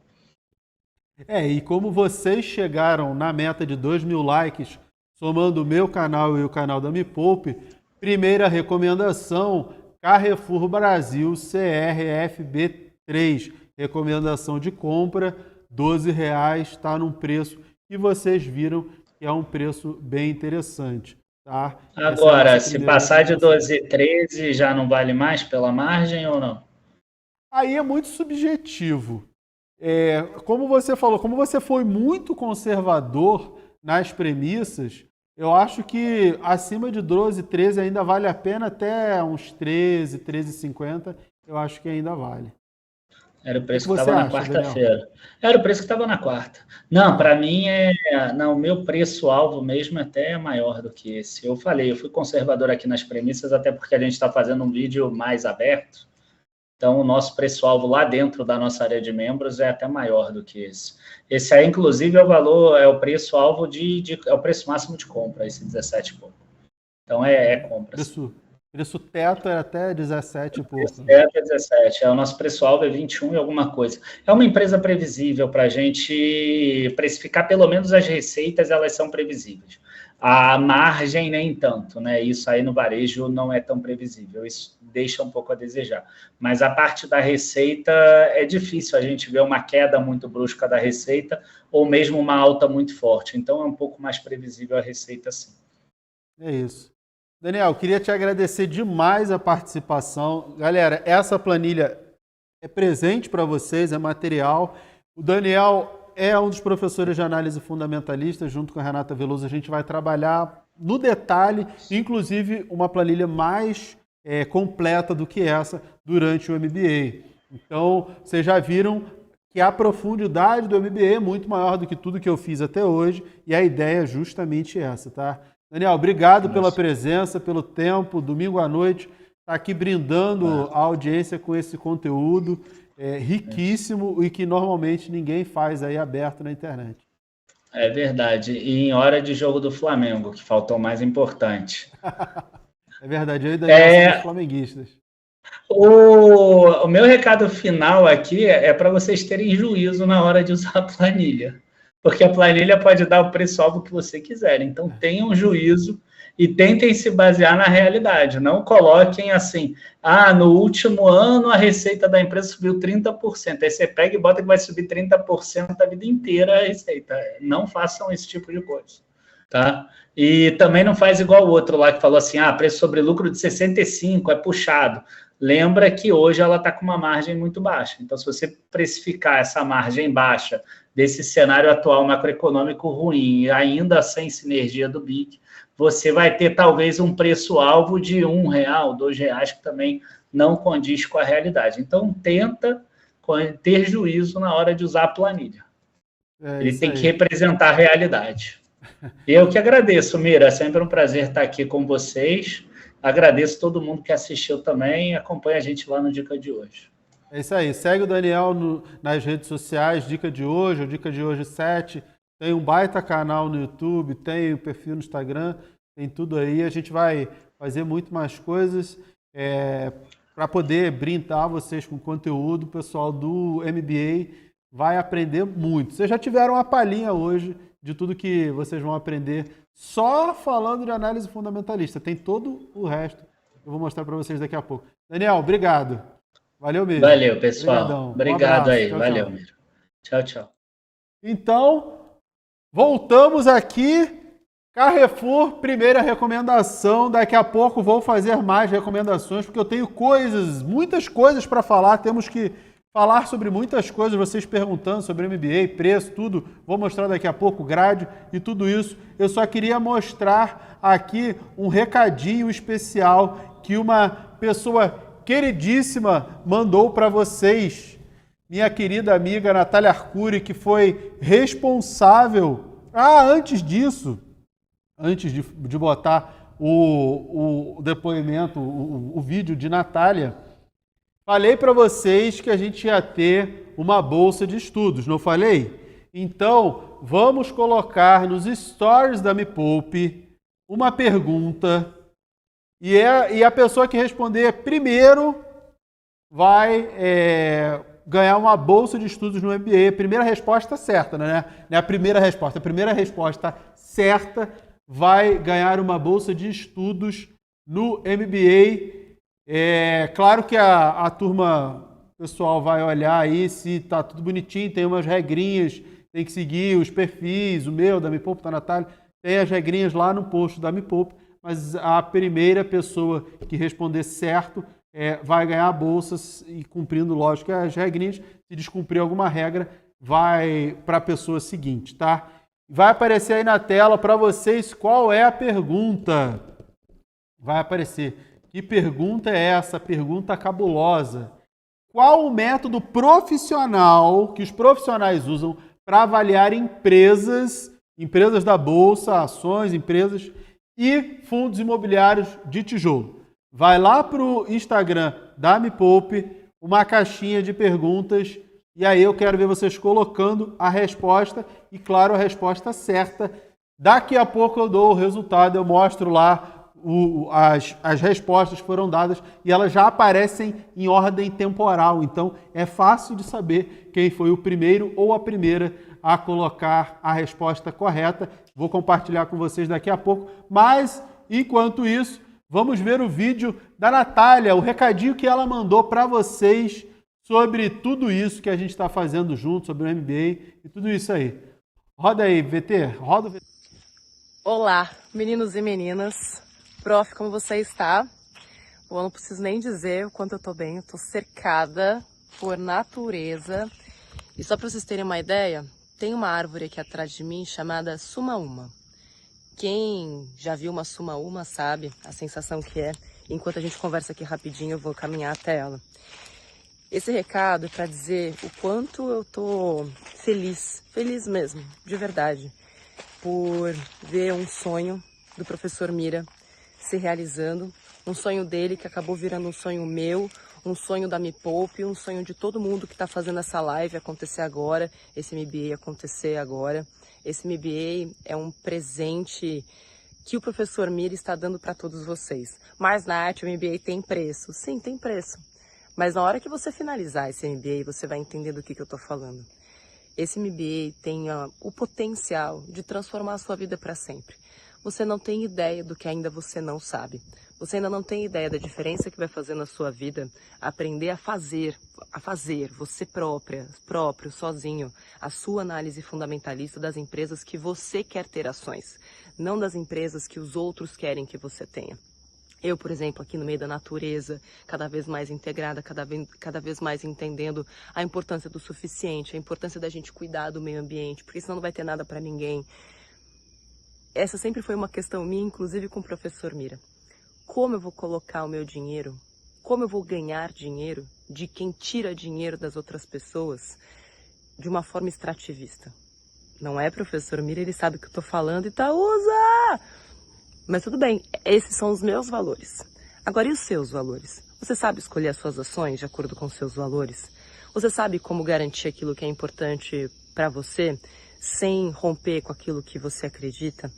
E como vocês chegaram na meta de 2.000 likes, somando o meu canal e o canal da Me Poupe, primeira recomendação, Carrefour Brasil CRFB3. Recomendação de compra, R$12, está num preço que vocês viram que é um preço bem interessante. Tá? Agora, se passar de 12, 13, já não vale mais pela margem ou não? Aí é muito subjetivo. Como você falou, como você foi muito conservador nas premissas, eu acho que acima de 12, 13 ainda vale a pena, até uns 13, 13,50, eu acho que ainda vale. Era o preço que estava na quarta-feira. Era o preço que estava na quarta. Não, para mim o meu preço-alvo mesmo até é maior do que esse. Eu fui conservador aqui nas premissas, até porque a gente está fazendo um vídeo mais aberto. Então, o nosso preço-alvo lá dentro da nossa área de membros é até maior do que esse. Esse aí, inclusive, é o preço-alvo é o preço máximo de compra, esse 17 e pouco. Então, é compra. Preço teto é até 17 e pouco. Preço teto é 17, o nosso preço-alvo é 21 e alguma coisa. É uma empresa previsível para a gente precificar, pelo menos as receitas, elas são previsíveis. A margem nem tanto, né? Isso aí no varejo não é tão previsível, isso deixa um pouco a desejar. Mas a parte da receita é difícil a gente ver uma queda muito brusca da receita ou mesmo uma alta muito forte. Então é um pouco mais previsível a receita, sim. É isso. Daniel, queria te agradecer demais a participação. Galera, essa planilha é presente para vocês, é material. O Daniel é um dos professores de análise fundamentalista, junto com a Renata Veloso, a gente vai trabalhar no detalhe, inclusive uma planilha mais completa do que essa durante o MBA. Então, vocês já viram que a profundidade do MBA é muito maior do que tudo que eu fiz até hoje, e a ideia é justamente essa, tá? Daniel, obrigado pela presença, pelo tempo, domingo à noite, tá aqui brindando a audiência com esse conteúdo riquíssimo e que normalmente ninguém faz aí aberto na internet. É verdade, e em hora de jogo do Flamengo, que faltou o mais importante. É verdade, eu e Daniel somos flamenguistas. O meu recado final aqui é para vocês terem juízo na hora de usar a planilha, porque a planilha pode dar o preço-alvo que você quiser, então tenham juízo e tentem se basear na realidade, não coloquem assim, no último ano a receita da empresa subiu 30%, aí você pega e bota que vai subir 30% a vida inteira a receita, não façam esse tipo de coisa, tá? E também não faz igual o outro lá que falou assim, preço sobre lucro de 65, é puxado. Lembra que hoje ela está com uma margem muito baixa. Então, se você precificar essa margem baixa desse cenário atual macroeconômico ruim e ainda sem sinergia do BIC, você vai ter talvez um preço-alvo de R$1, R$2, que também não condiz com a realidade. Então, tenta ter juízo na hora de usar a planilha. Ele tem que representar a realidade. Eu que agradeço, Mira. É sempre um prazer estar aqui com vocês. Agradeço todo mundo que assistiu também e acompanha a gente lá no Dica de Hoje. É isso aí. Segue o Daniel nas redes sociais, Dica de Hoje, o Dica de Hoje 7. Tem um baita canal no YouTube, tem o perfil no Instagram, tem tudo aí. A gente vai fazer muito mais coisas para poder brindar vocês com conteúdo. O pessoal do MBA vai aprender muito. Vocês já tiveram uma palhinha hoje de tudo que vocês vão aprender só falando de análise fundamentalista. Tem todo o resto que eu vou mostrar para vocês daqui a pouco. Daniel, obrigado. Valeu mesmo. Valeu, pessoal. Obrigadão. Obrigado aí. Tchau, valeu, tchau. Miro. Tchau, tchau. Então, voltamos aqui. Carrefour, primeira recomendação. Daqui a pouco vou fazer mais recomendações, porque eu tenho muitas coisas para falar. Temos que falar sobre muitas coisas, vocês perguntando sobre MBA, preço, tudo. Vou mostrar daqui a pouco, grade e tudo isso. Eu só queria mostrar aqui um recadinho especial que uma pessoa queridíssima mandou para vocês. Minha querida amiga Natália Arcuri, que foi responsável... antes disso, antes de botar o depoimento, o vídeo de Natália... Falei para vocês que a gente ia ter uma bolsa de estudos, não falei? Então, vamos colocar nos stories da Me Poupe uma pergunta e a pessoa que responder primeiro vai ganhar uma bolsa de estudos no MBA. Primeira resposta certa, né? Não é a primeira resposta. A primeira resposta certa vai ganhar uma bolsa de estudos no MBA. Claro que a turma pessoal vai olhar aí se tá tudo bonitinho, tem umas regrinhas, tem que seguir os perfis, o meu, da Me Poupe, da Natália, tem as regrinhas lá no post da Me Poupe, mas a primeira pessoa que responder certo vai ganhar a bolsa e cumprindo, lógico, as regrinhas. Se descumprir alguma regra, vai para a pessoa seguinte, tá? Vai aparecer aí na tela para vocês qual é a pergunta. Vai aparecer. Que pergunta é essa? Pergunta cabulosa. Qual o método profissional que os profissionais usam para avaliar empresas da Bolsa, ações, empresas e fundos imobiliários de tijolo? Vai lá para o Instagram da Me Poupe, uma caixinha de perguntas, e aí eu quero ver vocês colocando a resposta e, claro, a resposta certa. Daqui a pouco eu dou o resultado, eu mostro lá as respostas foram dadas e elas já aparecem em ordem temporal. Então, é fácil de saber quem foi o primeiro ou a primeira a colocar a resposta correta. Vou compartilhar com vocês daqui a pouco. Mas, enquanto isso, vamos ver o vídeo da Natália, o recadinho que ela mandou para vocês sobre tudo isso que a gente está fazendo junto, sobre o MBA e tudo isso aí. Roda aí, VT. Roda o VT. Olá, meninos e meninas. Prof, como você está? Bom, eu não preciso nem dizer o quanto eu tô bem. Eu tô cercada por natureza. E só para vocês terem uma ideia, tem uma árvore aqui atrás de mim chamada Sumaúma. Quem já viu uma Sumaúma sabe a sensação que é. Enquanto a gente conversa aqui rapidinho, eu vou caminhar até ela. Esse recado é para dizer o quanto eu tô feliz mesmo, de verdade, por ver um sonho do professor Mira se realizando, um sonho dele que acabou virando um sonho meu, um sonho da Me Poupe, um sonho de todo mundo que está fazendo essa live acontecer agora, esse MBA acontecer agora. Esse MBA é um presente que o professor Mira está dando para todos vocês. Mas, Nath, o MBA tem preço. Sim, tem preço. Mas na hora que você finalizar esse MBA, você vai entender do que eu estou falando. Esse MBA tem o potencial de transformar a sua vida para sempre. Você não tem ideia do que ainda você não sabe. Você ainda não tem ideia da diferença que vai fazer na sua vida aprender a fazer você próprio, sozinho, a sua análise fundamentalista das empresas que você quer ter ações, não das empresas que os outros querem que você tenha. Eu, por exemplo, aqui no meio da natureza, cada vez mais integrada, cada vez mais entendendo a importância do suficiente, a importância da gente cuidar do meio ambiente, porque senão não vai ter nada para ninguém. Essa sempre foi uma questão minha, inclusive com o professor Mira. Como eu vou colocar o meu dinheiro, como eu vou ganhar dinheiro de quem tira dinheiro das outras pessoas de uma forma extrativista? Não é, professor Mira? Ele sabe o que eu estou falando, Itaúsa! Mas tudo bem, esses são os meus valores. Agora, e os seus valores? Você sabe escolher as suas ações de acordo com os seus valores? Você sabe como garantir aquilo que é importante para você, sem romper com aquilo que você acredita?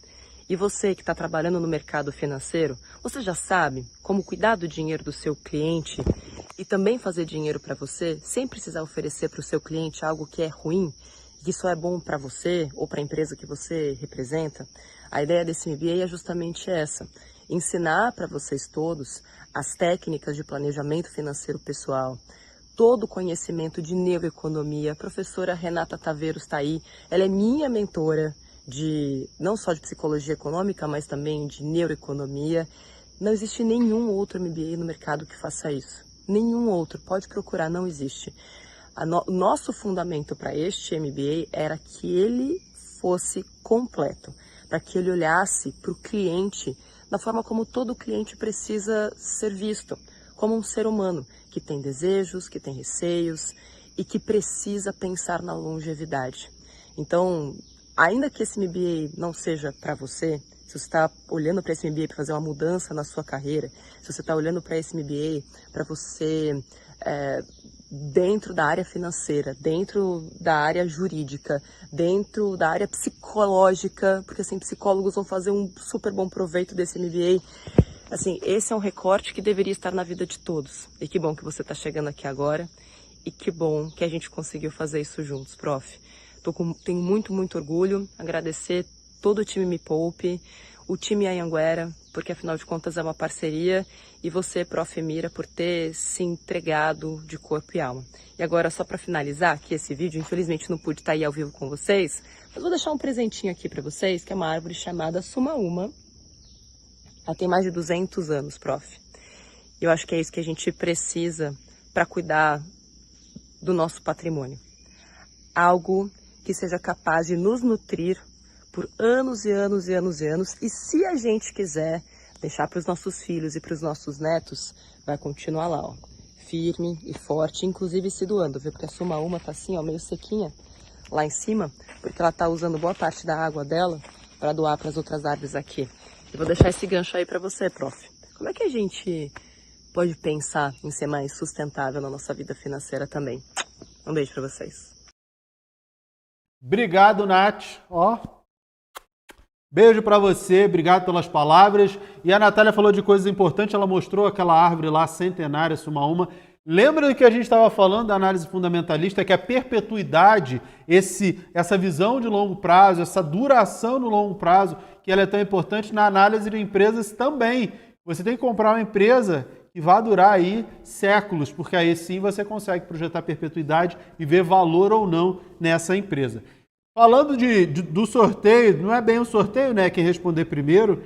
E você que está trabalhando no mercado financeiro, você já sabe como cuidar do dinheiro do seu cliente e também fazer dinheiro para você, sem precisar oferecer para o seu cliente algo que é ruim, que só é bom para você ou para a empresa que você representa? A ideia desse MBA é justamente essa: ensinar para vocês todos as técnicas de planejamento financeiro pessoal, todo o conhecimento de neuroeconomia. A professora Renata Taveiros está aí, ela é minha mentora, não só de psicologia econômica, mas também de neuroeconomia. Não existe nenhum outro MBA no mercado que faça isso. Nenhum outro. Pode procurar, não existe. O nosso fundamento para este MBA era que ele fosse completo, para que ele olhasse para o cliente da forma como todo cliente precisa ser visto, como um ser humano que tem desejos, que tem receios e que precisa pensar na longevidade. Então, ainda que esse MBA não seja para você, se você está olhando para esse MBA para fazer uma mudança na sua carreira, se você está olhando para esse MBA para você, dentro da área financeira, dentro da área jurídica, dentro da área psicológica, porque assim, psicólogos vão fazer um super bom proveito desse MBA. Assim, esse é um recorte que deveria estar na vida de todos. E que bom que você está chegando aqui agora. E que bom que a gente conseguiu fazer isso juntos, prof. Tenho muito orgulho, agradecer todo o time Me Poupe, o time Anhanguera, porque afinal de contas é uma parceria, e você, prof. Mira, por ter se entregado de corpo e alma. E agora, só para finalizar aqui esse vídeo, infelizmente não pude estar aí ao vivo com vocês, mas vou deixar um presentinho aqui para vocês, que é uma árvore chamada Sumaúma. Ela tem mais de 200 anos, prof. Eu acho que é isso que a gente precisa para cuidar do nosso patrimônio. Algo que seja capaz de nos nutrir por anos e anos e anos e anos. E se a gente quiser deixar para os nossos filhos e para os nossos netos, vai continuar lá, ó, firme e forte, inclusive se doando, viu? Porque a Sumaúma tá assim, ó, meio sequinha lá em cima, porque ela tá usando boa parte da água dela para doar para as outras árvores aqui. Eu vou deixar esse gancho aí para você, prof. Como é que a gente pode pensar em ser mais sustentável na nossa vida financeira também? Um beijo para vocês. Obrigado, Nath. Ó, beijo para você, obrigado pelas palavras. E a Natália falou de coisas importantes, ela mostrou aquela árvore lá, centenária, Sumaúma. Lembra do que a gente estava falando da análise fundamentalista, que a perpetuidade, essa visão de longo prazo, essa duração no longo prazo, que ela é tão importante na análise de empresas também. Você tem que comprar uma empresa que vai durar aí séculos, porque aí sim você consegue projetar perpetuidade e ver valor ou não nessa empresa. Falando do sorteio, não é bem um sorteio, né? Quem responder primeiro,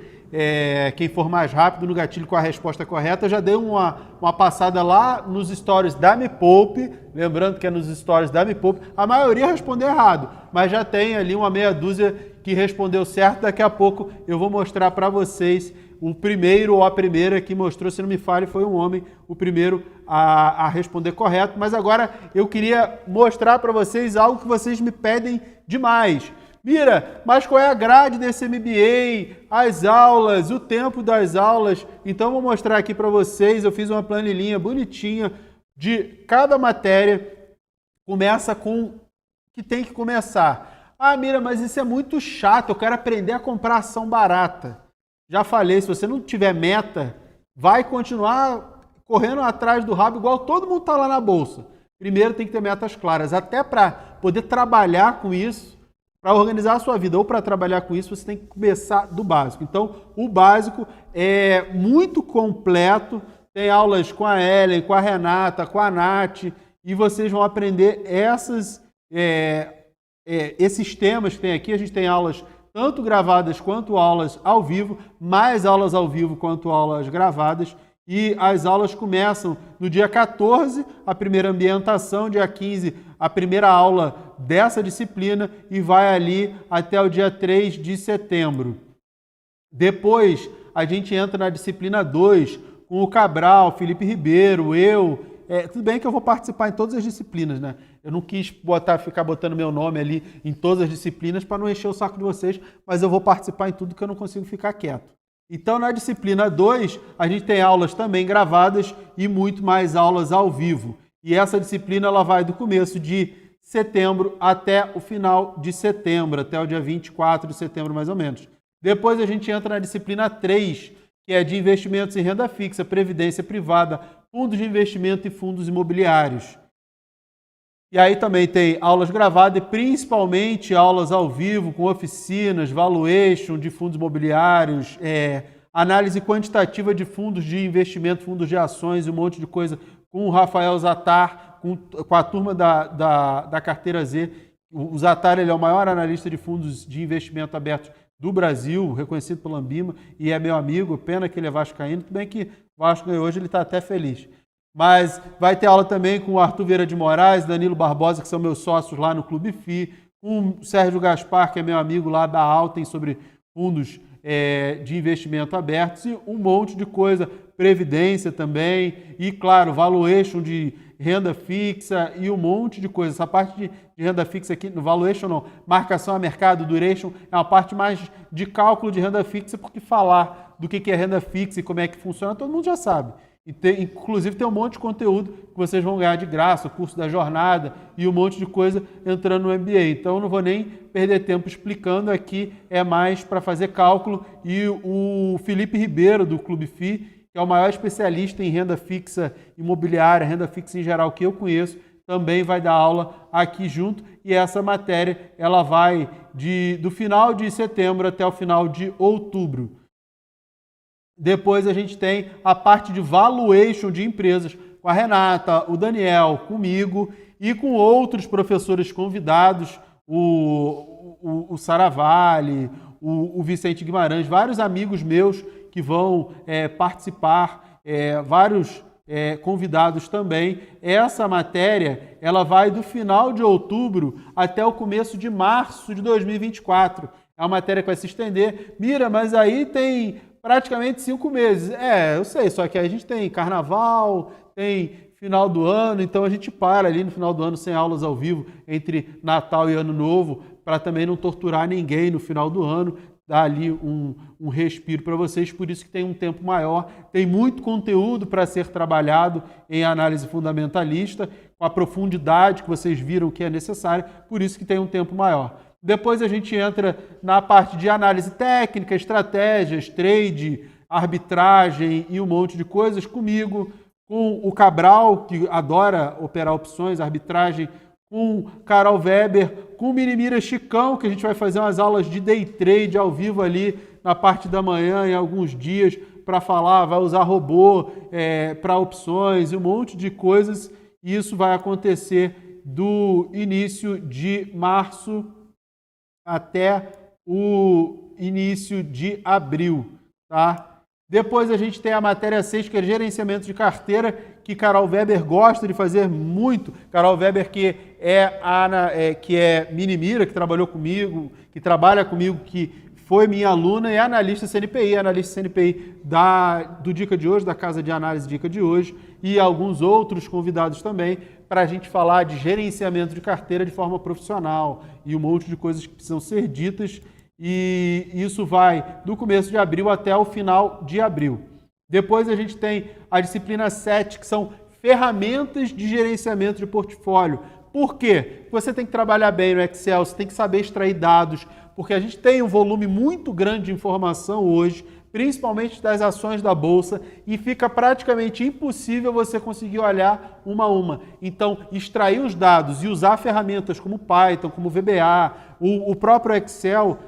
quem for mais rápido no gatilho com a resposta correta, eu já dei uma passada lá nos stories da Me Poupe, lembrando que é nos stories da Me Poupe, a maioria respondeu errado, mas já tem ali uma meia dúzia que respondeu certo. Daqui a pouco eu vou mostrar para vocês o primeiro ou a primeira que mostrou, se não me falha, foi um homem, o primeiro a responder correto. Mas agora eu queria mostrar para vocês algo que vocês me pedem demais. Mira, mas qual é a grade desse MBA, as aulas, o tempo das aulas? Então vou mostrar aqui para vocês, eu fiz uma planilhinha bonitinha de cada matéria, começa com o que tem que começar. Ah, Mira, mas isso é muito chato, eu quero aprender a comprar ação barata. Já falei, se você não tiver meta, vai continuar correndo atrás do rabo igual todo mundo está lá na bolsa. Primeiro tem que ter metas claras, até para poder trabalhar com isso, para organizar a sua vida ou para trabalhar com isso, você tem que começar do básico. Então, o básico é muito completo, tem aulas com a Ellen, com a Renata, com a Nath, e vocês vão aprender esses temas que tem aqui. A gente tem aulas tanto gravadas quanto aulas ao vivo, mais aulas ao vivo quanto aulas gravadas. E as aulas começam no dia 14, a primeira ambientação, dia 15, a primeira aula dessa disciplina e vai ali até o dia 3 de setembro. Depois, a gente entra na disciplina 2, com o Cabral, Felipe Ribeiro, eu. Tudo bem que eu vou participar em todas as disciplinas, né? Eu não quis ficar botando meu nome ali em todas as disciplinas para não encher o saco de vocês, mas eu vou participar em tudo que eu não consigo ficar quieto. Então, na disciplina 2, a gente tem aulas também gravadas e muito mais aulas ao vivo. E essa disciplina ela vai do começo de setembro até o final de setembro, até o dia 24 de setembro, mais ou menos. Depois a gente entra na disciplina 3, que é de investimentos em renda fixa, previdência privada, fundos de investimento e fundos imobiliários. E aí também tem aulas gravadas e principalmente aulas ao vivo, com oficinas, valuation de fundos imobiliários, análise quantitativa de fundos de investimento, fundos de ações e um monte de coisa com o Rafael Zatar, com a turma da Carteira Z. O Zatar ele é o maior analista de fundos de investimento abertos do Brasil, reconhecido pela Ambima, e é meu amigo, pena que ele é vascaíno, tudo bem que o Vasco ganhou hoje, ele está até feliz. Mas vai ter aula também com o Arthur Vieira de Moraes, Danilo Barbosa, que são meus sócios lá no Clube FI, com o Sérgio Gaspar, que é meu amigo lá da Alten, sobre fundos de investimento abertos, e um monte de coisa, previdência também, e claro, valuation de renda fixa e um monte de coisa. Essa parte de renda fixa aqui, no valuation não, marcação a mercado, duration, é uma parte mais de cálculo de renda fixa, porque falar do que é renda fixa e como é que funciona, todo mundo já sabe. Inclusive tem um monte de conteúdo que vocês vão ganhar de graça, o curso da jornada e um monte de coisa entrando no MBA. Então eu não vou nem perder tempo explicando aqui, é mais para fazer cálculo. E o Felipe Ribeiro, do Clube FI, que é o maior especialista em renda fixa imobiliária, renda fixa em geral que eu conheço, também vai dar aula aqui junto. E essa matéria ela vai do final de setembro até o final de outubro. Depois a gente tem a parte de valuation de empresas com a Renata, o Daniel, comigo e com outros professores convidados, o Saravalli, o Vicente Guimarães, vários amigos meus que vão participar, vários convidados também. Essa matéria ela vai do final de outubro até o começo de março de 2024. É uma matéria que vai se estender. Mira, mas aí tem praticamente 5 meses. Eu sei, só que aí a gente tem carnaval, tem final do ano, então a gente para ali no final do ano sem aulas ao vivo entre Natal e Ano Novo, para também não torturar ninguém no final do ano, dar ali um respiro para vocês, por isso que tem um tempo maior, tem muito conteúdo para ser trabalhado em análise fundamentalista, com a profundidade que vocês viram que é necessária, por isso que tem um tempo maior. Depois a gente entra na parte de análise técnica, estratégias, trade, arbitragem e um monte de coisas comigo, com o Cabral, que adora operar opções, arbitragem, com Carol Weber, com o Mirimira Chicão, que a gente vai fazer umas aulas de day trade ao vivo ali na parte da manhã, em alguns dias, para falar, vai usar robô para opções e um monte de coisas. E isso vai acontecer do início de março até o início de abril, tá? Depois a gente tem a matéria 6, que é gerenciamento de carteira, que Carol Weber gosta de fazer muito. Carol Weber, que é Minimira, que trabalhou comigo, que trabalha comigo, que foi minha aluna, é analista CNPI do Dica de Hoje, da Casa de Análise Dica de Hoje, e alguns outros convidados também, para a gente falar de gerenciamento de carteira de forma profissional e um monte de coisas que precisam ser ditas. E isso vai do começo de abril até o final de abril. Depois a gente tem a disciplina 7, que são ferramentas de gerenciamento de portfólio. Por quê? Você tem que trabalhar bem no Excel, você tem que saber extrair dados, porque a gente tem um volume muito grande de informação hoje, principalmente das ações da Bolsa, e fica praticamente impossível você conseguir olhar uma a uma. Então, extrair os dados e usar ferramentas como Python, como VBA, o próprio Excel,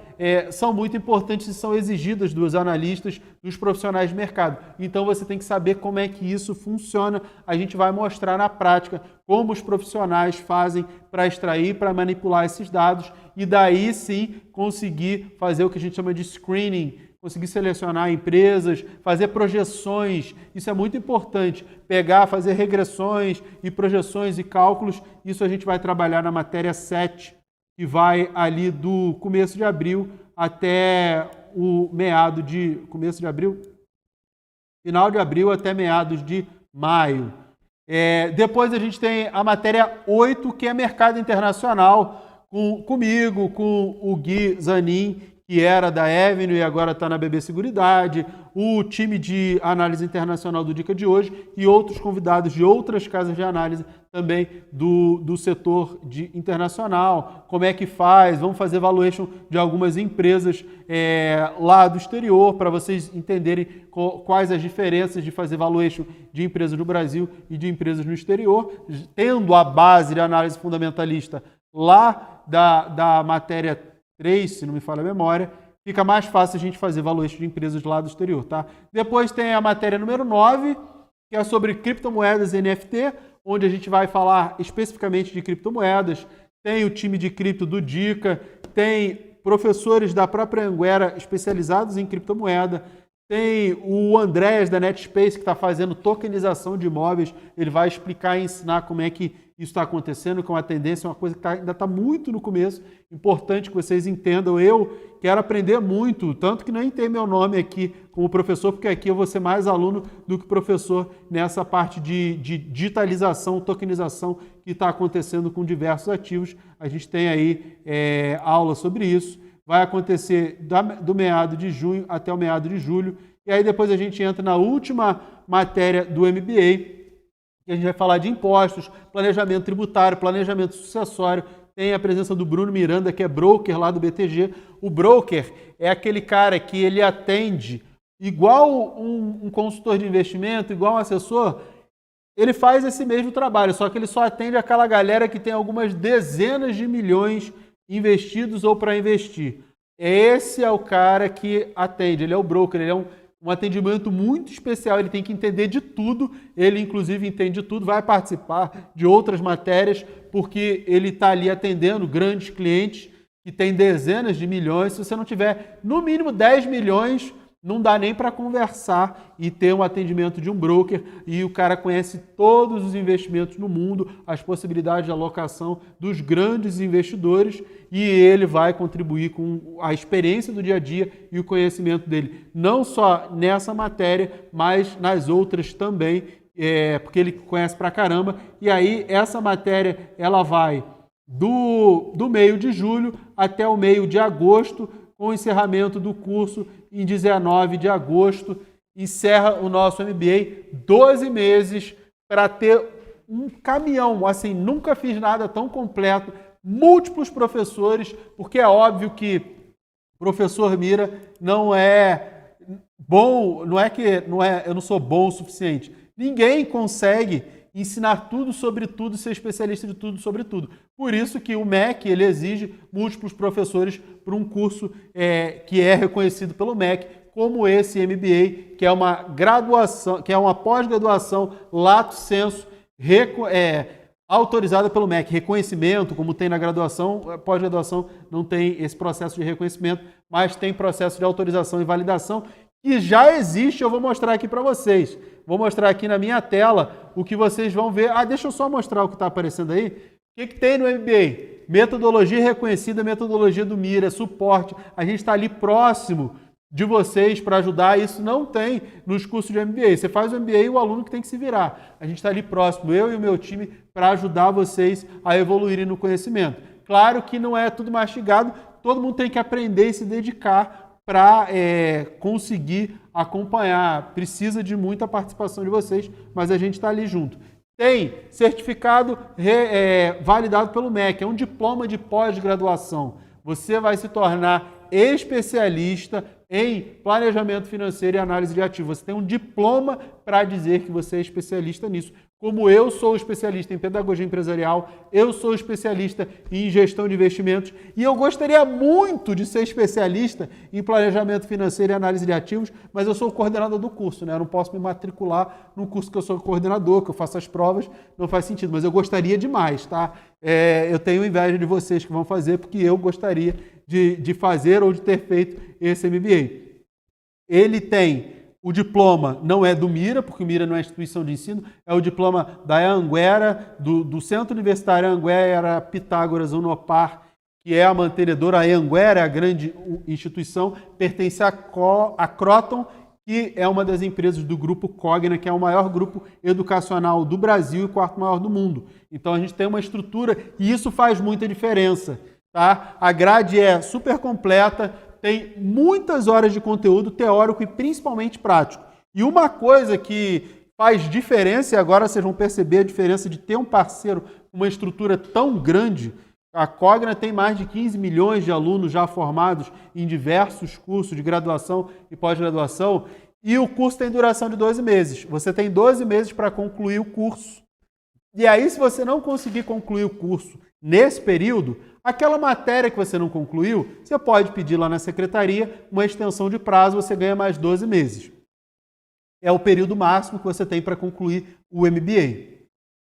são muito importantes e são exigidas dos analistas, dos profissionais de mercado. Então você tem que saber como é que isso funciona. A gente vai mostrar na prática como os profissionais fazem para extrair, para manipular esses dados e daí sim conseguir fazer o que a gente chama de screening, conseguir selecionar empresas, fazer projeções. Isso é muito importante. Fazer regressões e projeções e cálculos. Isso a gente vai trabalhar na matéria 7, que vai ali do começo de abril até o final de abril até meados de maio. Depois a gente tem a matéria 8, que é mercado internacional, comigo, com o Gui Zanin, que era da Avenue e agora está na BB Seguridade, o time de análise internacional do Dica de Hoje e outros convidados de outras casas de análise também do setor internacional. Como é que faz? Vamos fazer valuation de algumas empresas lá do exterior para vocês entenderem quais as diferenças de fazer valuation de empresas no Brasil e de empresas no exterior, tendo a base de análise fundamentalista lá da matéria 3, se não me falha a memória, fica mais fácil a gente fazer valuation de empresas lá do exterior, tá? Depois tem a matéria número 9, que é sobre criptomoedas e NFT, onde a gente vai falar especificamente de criptomoedas. Tem o time de cripto do Dica, tem professores da própria Anguera especializados em criptomoeda, tem o Andrés da Netspace, que está fazendo tokenização de imóveis. Ele vai explicar e ensinar como é que isso está acontecendo, que é uma tendência, uma coisa que ainda está muito no começo. Importante que vocês entendam. Eu quero aprender muito, tanto que nem tem meu nome aqui como professor, porque aqui eu vou ser mais aluno do que professor nessa parte de digitalização, tokenização que está acontecendo com diversos ativos. A gente tem aí aula sobre isso. Vai acontecer do meado de junho até o meado de julho. E aí depois a gente entra na última matéria do MBA, que a gente vai falar de impostos, planejamento tributário, planejamento sucessório. Tem a presença do Bruno Miranda, que é broker lá do BTG. O broker é aquele cara que ele atende igual um consultor de investimento, igual um assessor. Ele faz esse mesmo trabalho, só que ele só atende aquela galera que tem algumas dezenas de milhões investidos ou para investir. Esse é o cara que atende, ele é o broker, ele é um atendimento muito especial, ele tem que entender de tudo, ele inclusive entende de tudo, vai participar de outras matérias, porque ele está ali atendendo grandes clientes que têm dezenas de milhões. Se você não tiver no mínimo 10 milhões, não dá nem para conversar e ter um atendimento de um broker, e o cara conhece todos os investimentos no mundo, as possibilidades de alocação dos grandes investidores, e ele vai contribuir com a experiência do dia a dia e o conhecimento dele, não só nessa matéria, mas nas outras também, porque ele conhece pra caramba. E aí essa matéria ela vai do meio de julho até o meio de agosto, com o encerramento do curso em 19 de agosto. Encerra o nosso MBA, 12 meses para ter um caminhão. Assim, nunca fiz nada tão completo, múltiplos professores, porque é óbvio que professor Mira não é bom, eu não sou bom o suficiente. Ninguém consegue ensinar tudo sobre tudo, ser especialista de tudo sobre tudo. Por isso que o MEC ele exige múltiplos professores para um curso que é reconhecido pelo MEC, como esse MBA, que é uma graduação, que é uma pós-graduação lato sensu, autorizada pelo MEC. Reconhecimento, como tem na graduação, pós-graduação não tem esse processo de reconhecimento, mas tem processo de autorização e validação que já existe. Eu vou mostrar aqui para vocês. Vou mostrar aqui na minha tela o que vocês vão ver. Deixa eu só mostrar o que está aparecendo aí. O que tem no MBA? Metodologia reconhecida, metodologia do MIRA, suporte. A gente está ali próximo de vocês para ajudar. Isso não tem nos cursos de MBA. Você faz o MBA e o aluno que tem que se virar. A gente está ali próximo, eu e o meu time, para ajudar vocês a evoluírem no conhecimento. Claro que não é tudo mastigado, todo mundo tem que aprender e se dedicar para conseguir acompanhar. Precisa de muita participação de vocês, mas a gente está ali junto. Tem certificado validado pelo MEC, é um diploma de pós-graduação. Você vai se tornar especialista em planejamento financeiro e análise de ativos. Você tem um diploma para dizer que você é especialista nisso. Como eu sou especialista em pedagogia empresarial, eu sou especialista em gestão de investimentos e eu gostaria muito de ser especialista em planejamento financeiro e análise de ativos, mas eu sou o coordenador do curso, né? Eu não posso me matricular no curso que eu sou coordenador, que eu faço as provas, não faz sentido, mas eu gostaria demais, tá? Eu tenho inveja de vocês que vão fazer, porque eu gostaria de fazer ou de ter feito esse MBA. Ele tem o diploma, não é do MIRA, porque o MIRA não é instituição de ensino, é o diploma da Anhanguera, do Centro Universitário Anhanguera Pitágoras Unopar, que é a mantenedora. A Anhanguera é a grande instituição, pertence à Croton, que é uma das empresas do grupo Cogna, que é o maior grupo educacional do Brasil e o quarto maior do mundo. Então a gente tem uma estrutura e isso faz muita diferença. Tá? A grade é super completa, tem muitas horas de conteúdo teórico e principalmente prático. E uma coisa que faz diferença, e agora vocês vão perceber a diferença de ter um parceiro com uma estrutura tão grande. A Cogna tem mais de 15 milhões de alunos já formados em diversos cursos de graduação e pós-graduação, e o curso tem duração de 12 meses. Você tem 12 meses para concluir o curso. E aí, se você não conseguir concluir o curso nesse período, aquela matéria que você não concluiu, você pode pedir lá na secretaria uma extensão de prazo, você ganha mais 12 meses. É o período máximo que você tem para concluir o MBA.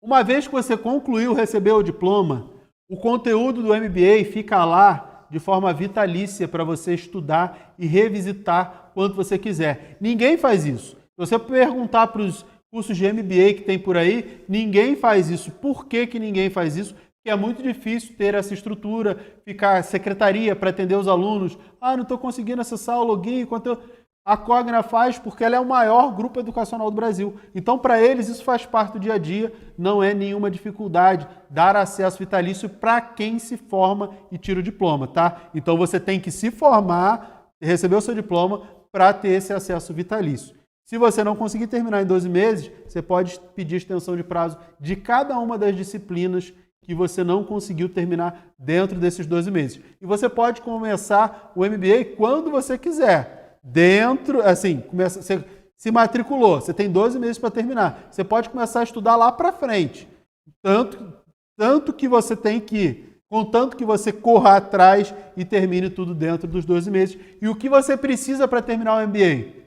Uma vez que você concluiu, recebeu o diploma, o conteúdo do MBA fica lá de forma vitalícia para você estudar e revisitar quando você quiser. Ninguém faz isso. Se você perguntar para os cursos de MBA que tem por aí, ninguém faz isso. Por que ninguém faz isso? Que é muito difícil ter essa estrutura, ficar secretaria para atender os alunos. Não estou conseguindo acessar o login. A Cogna faz porque ela é o maior grupo educacional do Brasil. Então, para eles, isso faz parte do dia a dia, não é nenhuma dificuldade dar acesso vitalício para quem se forma e tira o diploma, tá? Então, você tem que se formar, receber o seu diploma para ter esse acesso vitalício. Se você não conseguir terminar em 12 meses, você pode pedir extensão de prazo de cada uma das disciplinas que você não conseguiu terminar dentro desses 12 meses. E você pode começar o MBA quando você quiser. Você se matriculou, você tem 12 meses para terminar. Você pode começar a estudar lá para frente. Tanto que você tem que ir, contanto que você corra atrás e termine tudo dentro dos 12 meses. E o que você precisa para terminar o MBA?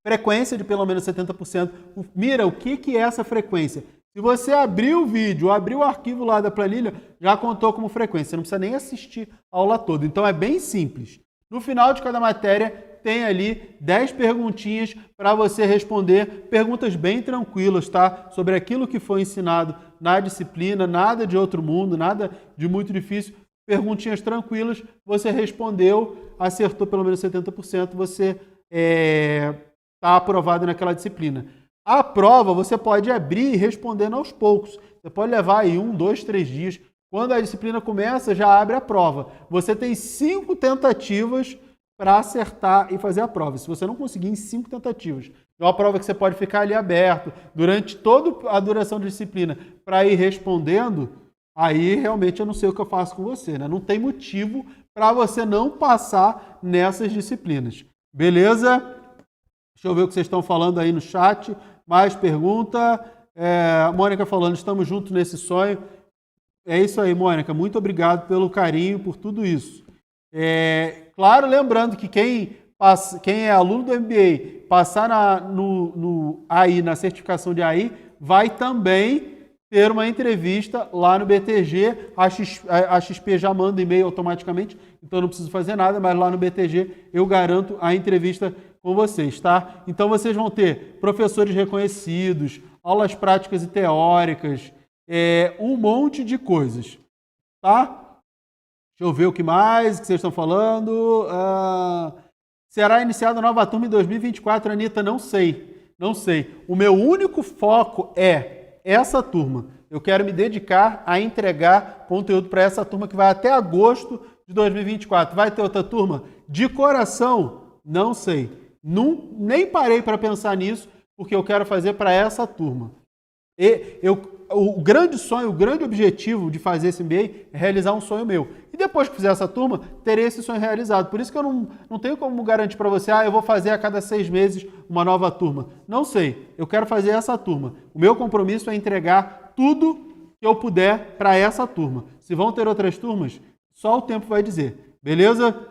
Frequência de pelo menos 70%. Mira, o que é essa frequência? Se você abrir o vídeo, abrir o arquivo lá da planilha, já contou como frequência. Você não precisa nem assistir a aula toda. Então é bem simples. No final de cada matéria tem ali 10 perguntinhas para você responder. Perguntas bem tranquilas, tá? Sobre aquilo que foi ensinado na disciplina, nada de outro mundo, nada de muito difícil. Perguntinhas tranquilas, você respondeu, acertou pelo menos 70%, você está aprovado naquela disciplina. A prova você pode abrir respondendo aos poucos. Você pode levar aí 1, 2, 3 dias. Quando a disciplina começa, já abre a prova. Você tem 5 tentativas para acertar e fazer a prova. Se você não conseguir em 5 tentativas, é uma prova que você pode ficar ali aberto durante toda a duração da disciplina para ir respondendo, aí realmente eu não sei o que eu faço com você, né? Não tem motivo para você não passar nessas disciplinas. Beleza? Deixa eu ver o que vocês estão falando aí no chat. Mais pergunta. Mônica falando, estamos juntos nesse sonho. É isso aí, Mônica. Muito obrigado pelo carinho, por tudo isso. Claro, lembrando que quem é aluno do MBA, passar na certificação de AI, vai também ter uma entrevista lá no BTG. A XP já manda e-mail automaticamente, então não preciso fazer nada, mas lá no BTG eu garanto a entrevista com vocês, tá? Então vocês vão ter professores reconhecidos, aulas práticas e teóricas, um monte de coisas, tá? Deixa eu ver o que mais que vocês estão falando. Será iniciada a nova turma em 2024, Anitta? Não sei. Não sei. O meu único foco é essa turma. Eu quero me dedicar a entregar conteúdo para essa turma que vai até agosto de 2024. Vai ter outra turma? De coração, não sei. Nem parei para pensar nisso, porque eu quero fazer para essa turma. O grande sonho, o grande objetivo de fazer esse MBA é realizar um sonho meu. E depois que fizer essa turma, terei esse sonho realizado. Por isso que eu não tenho como garantir para você, eu vou fazer a cada 6 meses uma nova turma. Não sei, eu quero fazer essa turma. O meu compromisso é entregar tudo que eu puder para essa turma. Se vão ter outras turmas, só o tempo vai dizer. Beleza?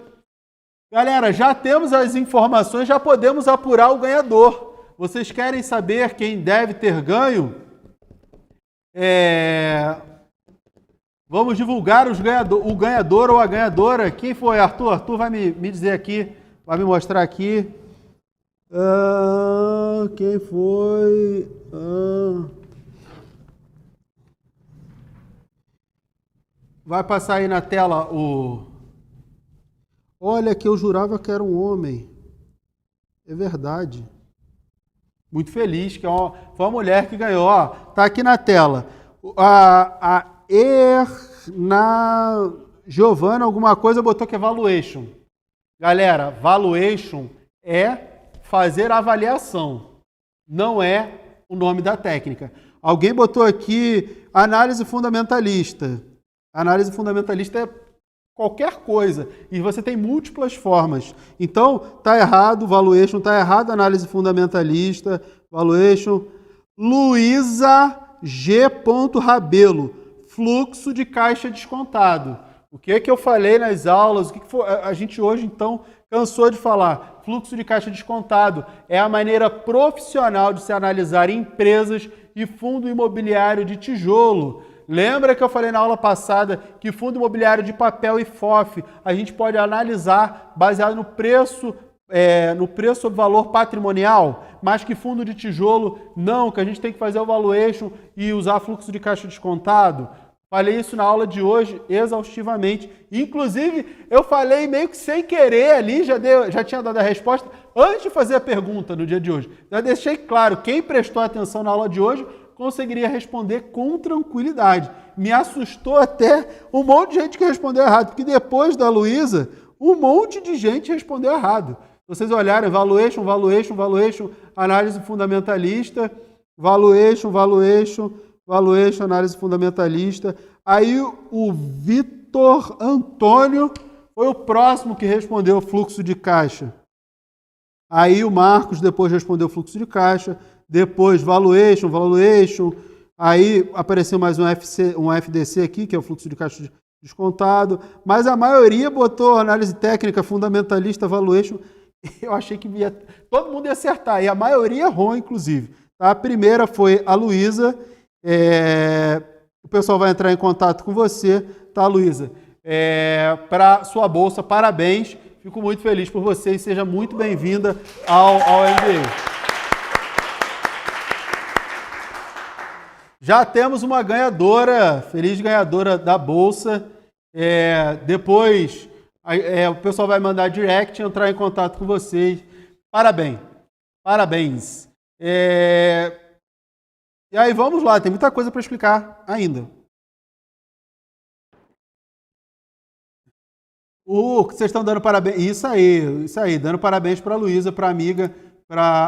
Galera, já temos as informações, já podemos apurar o ganhador. Vocês querem saber quem deve ter ganho? Vamos divulgar o ganhador ou a ganhadora. Quem foi, Arthur? Arthur vai me dizer aqui, vai me mostrar aqui. Quem foi? Vai passar aí na tela o... Olha, que eu jurava que era um homem. É verdade. Muito feliz, que foi uma mulher que ganhou. Ó, tá aqui na tela. A Erna Giovana, alguma coisa, botou que é valuation. Galera, valuation é fazer avaliação. Não é o nome da técnica. Alguém botou aqui análise fundamentalista. Análise fundamentalista é qualquer coisa. E você tem múltiplas formas. Então, tá errado, valuation, tá errado, análise fundamentalista, valuation. Luísa G. Rabelo, fluxo de caixa descontado. O que é que eu falei nas aulas? O que foi? A gente hoje, então, cansou de falar. Fluxo de caixa descontado é a maneira profissional de se analisar empresas e fundo imobiliário de tijolo. Lembra que eu falei na aula passada que fundo imobiliário de papel e FOF a gente pode analisar baseado no preço sobre valor patrimonial, mas que fundo de tijolo não, que a gente tem que fazer o valuation e usar fluxo de caixa descontado? Falei isso na aula de hoje exaustivamente. Inclusive, eu falei meio que sem querer ali, já tinha dado a resposta antes de fazer a pergunta no dia de hoje. Já deixei claro, quem prestou atenção na aula de hoje conseguiria responder com tranquilidade. Me assustou até um monte de gente que respondeu errado, porque depois da Luísa, um monte de gente respondeu errado. Se vocês olharem, valuation, análise fundamentalista, valuation, análise fundamentalista. Aí o Vitor Antônio foi o próximo que respondeu fluxo de caixa. Aí o Marcos depois respondeu fluxo de caixa. Depois, valuation, aí apareceu mais um FDC aqui, que é o fluxo de caixa descontado, mas a maioria botou análise técnica, fundamentalista, valuation. Eu achei que todo mundo ia acertar, e a maioria errou, inclusive. A primeira foi a Luísa, o pessoal vai entrar em contato com você, tá, Luísa? Para sua bolsa, parabéns, fico muito feliz por você e seja muito bem-vinda ao MBA. Já temos uma ganhadora, feliz ganhadora da bolsa. Depois o pessoal vai mandar direct, entrar em contato com vocês. Parabéns. E aí vamos lá, tem muita coisa para explicar ainda. Vocês estão dando parabéns. Isso aí, dando parabéns para a Luísa, para a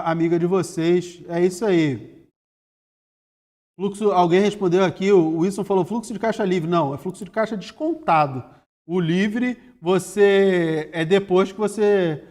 amiga de vocês. É isso aí. Alguém respondeu aqui, o Wilson falou fluxo de caixa livre. Não, é fluxo de caixa descontado. O livre, depois que você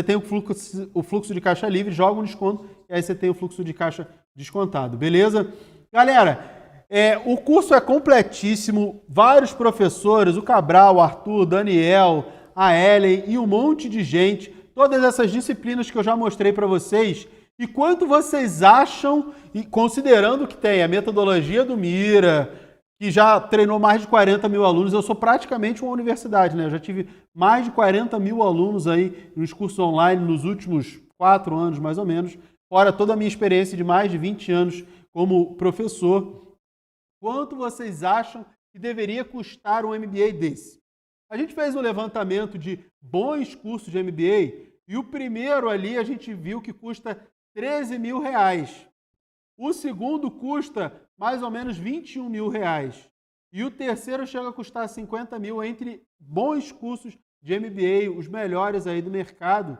tem o fluxo de caixa livre, joga um desconto, e aí você tem o fluxo de caixa descontado. Beleza? Galera, o curso é completíssimo, vários professores, o Cabral, o Arthur, o Daniel, a Ellen e um monte de gente, todas essas disciplinas que eu já mostrei para vocês. E quanto vocês acham, e considerando que tem a metodologia do Mira, que já treinou mais de 40 mil alunos, eu sou praticamente uma universidade, né? Eu já tive mais de 40 mil alunos aí nos cursos online nos últimos 4 anos, mais ou menos, fora toda a minha experiência de mais de 20 anos como professor. Quanto vocês acham que deveria custar um MBA desse? A gente fez um levantamento de bons cursos de MBA e o primeiro ali a gente viu que custa R$13 mil. O segundo custa mais ou menos R$21 mil. E o terceiro chega a custar 50 mil entre bons cursos de MBA, os melhores aí do mercado.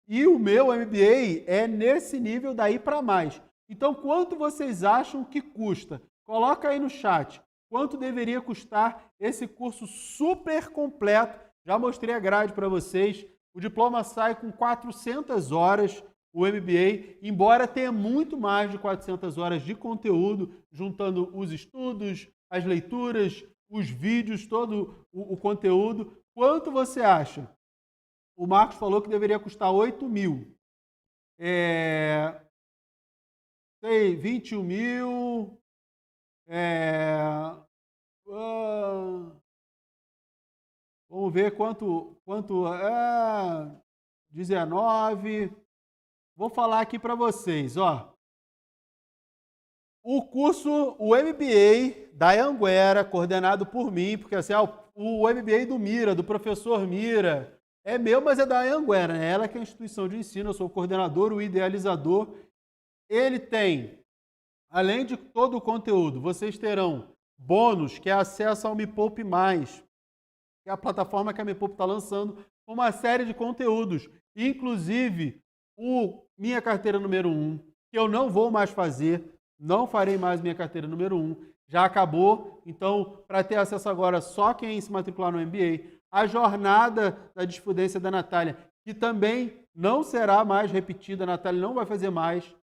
E o meu MBA é nesse nível daí para mais. Então, quanto vocês acham que custa? Coloca aí no chat. Quanto deveria custar esse curso super completo? Já mostrei a grade para vocês. O diploma sai com 400 horas, o MBA, embora tenha muito mais de 400 horas de conteúdo, juntando os estudos, as leituras, os vídeos, todo o conteúdo. Quanto você acha? O Marcos falou que deveria custar 8 mil. 21 mil. Vamos ver quanto 19. Vou falar aqui para vocês, ó. O curso, o MBA da Anhanguera, coordenado por mim, porque assim, o MBA do Mira, do professor Mira, é meu, mas é da Anhanguera, né? Ela que é a instituição de ensino, eu sou o coordenador, o idealizador. Ele tem, além de todo o conteúdo, vocês terão bônus, que é acesso ao Me Poupe Mais, que é a plataforma que a Me Poupe está lançando, uma série de conteúdos, inclusive Minha Carteira Número 1, que eu não vou mais fazer, não farei mais Minha Carteira Número 1, já acabou, então, para ter acesso agora, só quem se matricular no MBA, a jornada da Desfudência da Natália, que também não será mais repetida, a Natália não vai fazer mais,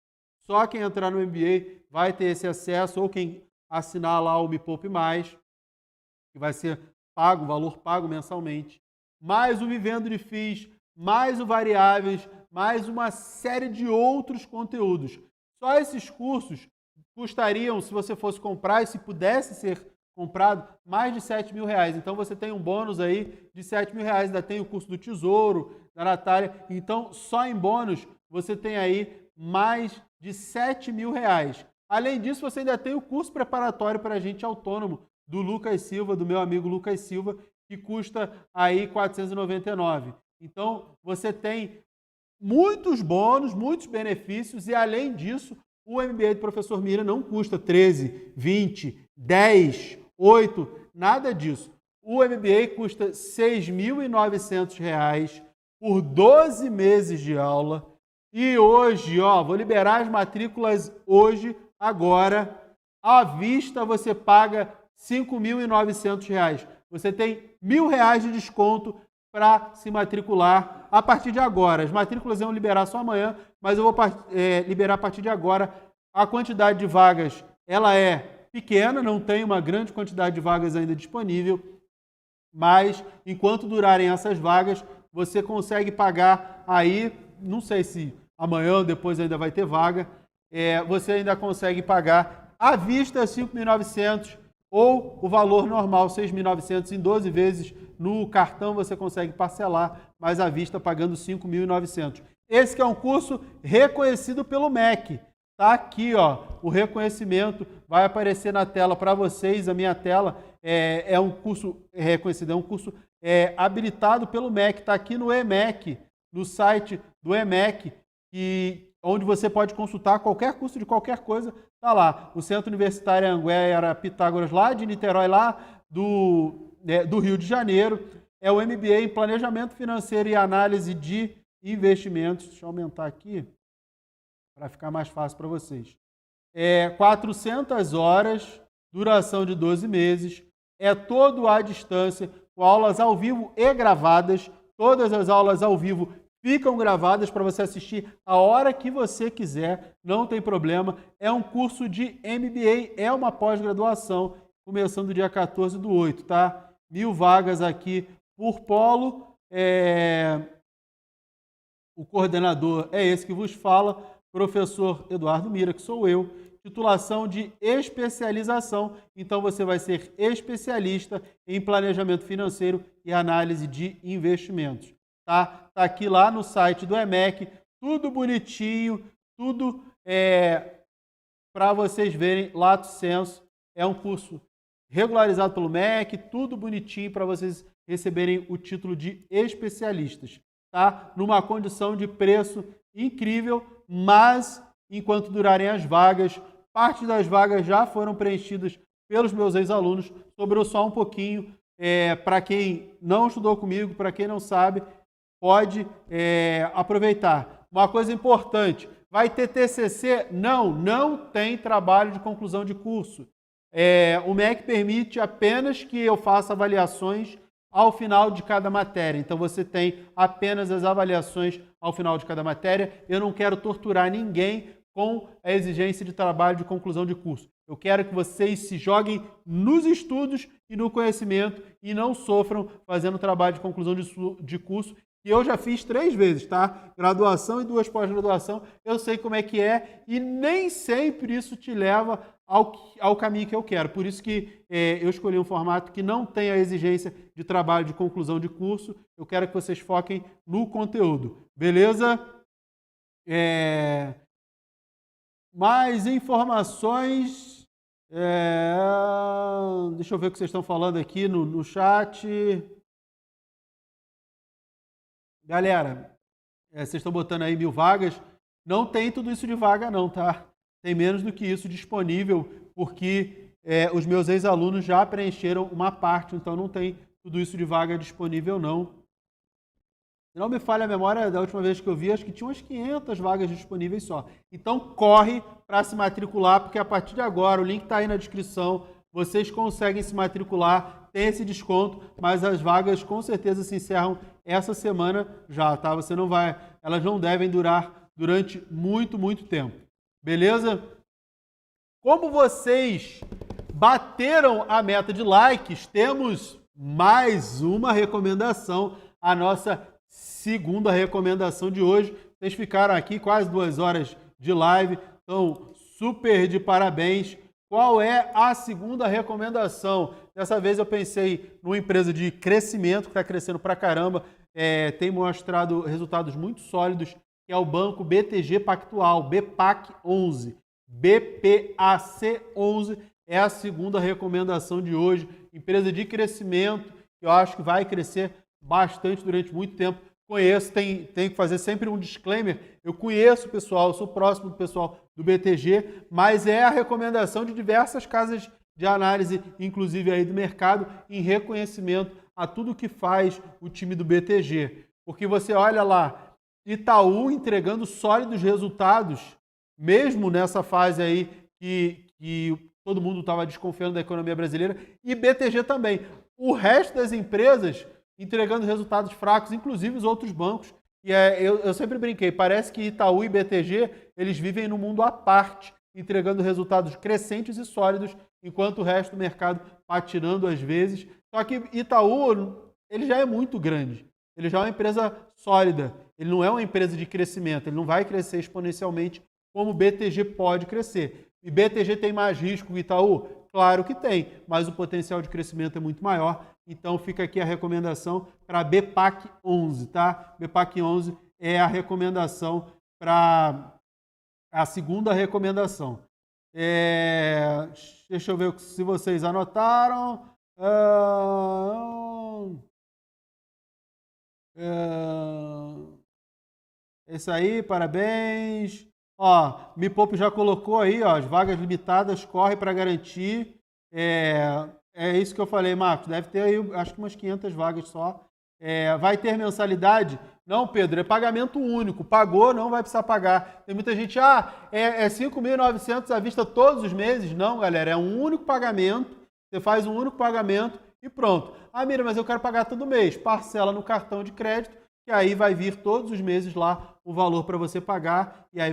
só quem entrar no MBA vai ter esse acesso, ou quem assinar lá o Me Poupe Mais, que vai ser pago, valor pago mensalmente, mais o Vivendo de FIIs, mais o Variáveis, mais uma série de outros conteúdos. Só esses cursos custariam, se você fosse comprar e se pudesse ser comprado, mais de R$7 mil. Então você tem um bônus aí de R$7 mil. Ainda tem o curso do Tesouro, da Natália. Então, só em bônus, você tem aí mais de R$7 mil. Além disso, você ainda tem o curso preparatório para agente autônomo do Lucas Silva, do meu amigo Lucas Silva, que custa aí R$499. Então, você tem muitos bônus, muitos benefícios e, além disso, o MBA do professor Mira não custa 13, 20, 10, 8, nada disso. O MBA custa R$ 6.900 por 12 meses de aula. E hoje, vou liberar as matrículas hoje, agora. À vista, você paga R$ 5.900. Você tem R$1.000 de desconto para se matricular a partir de agora. As matrículas vão liberar só amanhã, mas eu vou liberar a partir de agora. A quantidade de vagas ela é pequena, não tem uma grande quantidade de vagas ainda disponível, mas enquanto durarem essas vagas, você consegue pagar aí, não sei se amanhã ou depois ainda vai ter vaga, você ainda consegue pagar à vista R$ 5.900 ou o valor normal, R$ 6.900 em 12 vezes. No cartão você consegue parcelar, mas à vista pagando R$ 5.900. Esse que é um curso reconhecido pelo MEC. Está aqui, o reconhecimento vai aparecer na tela para vocês. A minha tela é um curso reconhecido, é um curso habilitado pelo MEC. Está aqui no EMEC, no site do EMEC, onde você pode consultar qualquer curso de qualquer coisa. Está lá. O Centro Universitário Anhanguera Pitágoras, lá de Niterói, lá do Rio de Janeiro. É o MBA em Planejamento Financeiro e Análise de Investimentos. Deixa eu aumentar aqui para ficar mais fácil para vocês. 400 horas, duração de 12 meses, todo à distância, com aulas ao vivo e gravadas. Todas as aulas ao vivo ficam gravadas para você assistir a hora que você quiser, não tem problema. É um curso de MBA, é uma pós-graduação, começando dia 14/8, tá? 1.000 vagas aqui por polo. O coordenador é esse que vos fala. professor Eduardo Mira, que sou eu, titulação de especialização, então você vai ser especialista em planejamento financeiro e análise de investimentos, tá? Tá aqui lá no site do EMEC, tudo bonitinho, tudo para vocês verem, Lato Sensu, é um curso regularizado pelo MEC, tudo bonitinho para vocês receberem o título de especialistas, tá? Numa condição de preço incrível, mas enquanto durarem as vagas, parte das vagas já foram preenchidas pelos meus ex-alunos, sobrou só um pouquinho. Para quem não estudou comigo, para quem não sabe, pode aproveitar. Uma coisa importante, vai ter TCC? Não tem trabalho de conclusão de curso. O MEC permite apenas que eu faça avaliações ao final de cada matéria. Então, você tem apenas as avaliações ao final de cada matéria. Eu não quero torturar ninguém com a exigência de trabalho de conclusão de curso. Eu quero que vocês se joguem nos estudos e no conhecimento e não sofram fazendo trabalho de conclusão de curso. E eu já fiz 3 vezes, tá? Graduação e 2 pós-graduação. Eu sei como é que é e nem sempre isso te leva ao caminho que eu quero. Por isso que eu escolhi um formato que não tem a exigência de trabalho de conclusão de curso. Eu quero que vocês foquem no conteúdo. Beleza? Mais informações. Deixa eu ver o que vocês estão falando aqui no chat. Galera, vocês estão botando aí 1000 vagas. Não tem tudo isso de vaga não, tá? Tem menos do que isso disponível, porque os meus ex-alunos já preencheram uma parte, então não tem tudo isso de vaga disponível não. Se não me falha a memória, da última vez que eu vi, acho que tinha umas 500 vagas disponíveis só. Então corre para se matricular, porque a partir de agora, o link está aí na descrição, vocês conseguem se matricular, tem esse desconto, mas as vagas com certeza se encerram essa semana já, tá? Elas não devem durar durante muito tempo. Beleza? Como vocês bateram a meta de likes, temos mais uma recomendação, a nossa segunda recomendação de hoje. Vocês ficaram aqui quase 2 horas de live, então super de parabéns. Qual é a segunda recomendação? Dessa vez eu pensei numa empresa de crescimento que está crescendo pra caramba, tem mostrado resultados muito sólidos, que é o banco BTG Pactual, BPAC11. BPAC11 é a segunda recomendação de hoje. Empresa de crescimento, que eu acho que vai crescer bastante durante muito tempo. Conheço, tem que fazer sempre um disclaimer. Eu conheço o pessoal, eu sou próximo do pessoal do BTG, mas é a recomendação de diversas casas de análise, inclusive aí do mercado, em reconhecimento a tudo que faz o time do BTG. Porque você olha lá, Itaú entregando sólidos resultados, mesmo nessa fase aí que todo mundo estava desconfiando da economia brasileira, e BTG também. O resto das empresas entregando resultados fracos, inclusive os outros bancos. E eu sempre brinquei, parece que Itaú e BTG, eles vivem num mundo à parte, entregando resultados crescentes e sólidos, enquanto o resto do mercado patinando às vezes. Só que Itaú, ele já é muito grande, ele já é uma empresa sólida, ele não é uma empresa de crescimento, ele não vai crescer exponencialmente como o BTG pode crescer. E BTG tem mais risco que Itaú? Claro que tem, mas o potencial de crescimento é muito maior. Então fica aqui a recomendação para a BPAC11, tá? BPAC11 é a recomendação para a segunda recomendação. Deixa eu ver se vocês anotaram. Esse aí, parabéns. Ó, Me Poupe já colocou aí, ó, as vagas limitadas, corre para garantir. É isso que eu falei, Marcos. Deve ter aí, acho que umas 500 vagas só. Vai ter mensalidade? Não, Pedro, é pagamento único. Pagou, não vai precisar pagar. Tem muita gente, é 5.900 à vista todos os meses. Não, galera, é um único pagamento. Você faz um único pagamento e pronto. Mira, mas eu quero pagar todo mês. Parcela no cartão de crédito, que aí vai vir todos os meses lá o valor para você pagar. E aí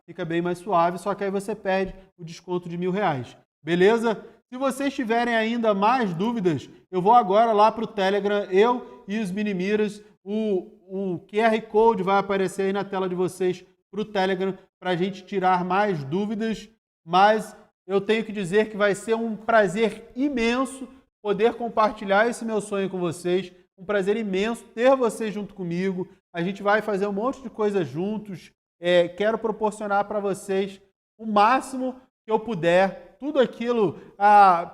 fica bem mais suave, só que aí você perde o desconto de R$1.000. Beleza? Se vocês tiverem ainda mais dúvidas, eu vou agora lá para o Telegram, eu e os Minimiras. O QR Code vai aparecer aí na tela de vocês para o Telegram para a gente tirar mais dúvidas, mas eu tenho que dizer que vai ser um prazer imenso poder compartilhar esse meu sonho com vocês, um prazer imenso ter vocês junto comigo, a gente vai fazer um monte de coisa juntos, quero proporcionar para vocês o máximo que eu puder, tudo aquilo,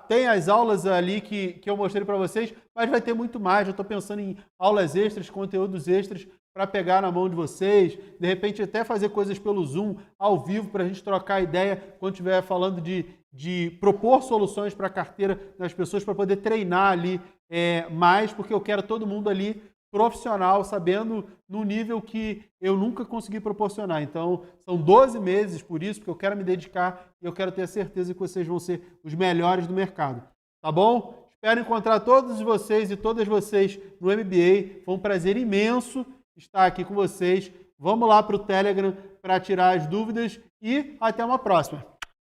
tem as aulas ali que eu mostrei para vocês, mas vai ter muito mais, eu estou pensando em aulas extras, conteúdos extras, para pegar na mão de vocês, de repente até fazer coisas pelo Zoom, ao vivo, para a gente trocar ideia quando estiver falando de propor soluções para a carteira das pessoas, para poder treinar ali mais, porque eu quero todo mundo ali profissional, sabendo no nível que eu nunca consegui proporcionar. Então, são 12 meses por isso, porque eu quero me dedicar e eu quero ter a certeza que vocês vão ser os melhores do mercado. Tá bom? Espero encontrar todos vocês e todas vocês no MBA. Foi um prazer imenso estar aqui com vocês. Vamos lá para o Telegram para tirar as dúvidas e até uma próxima.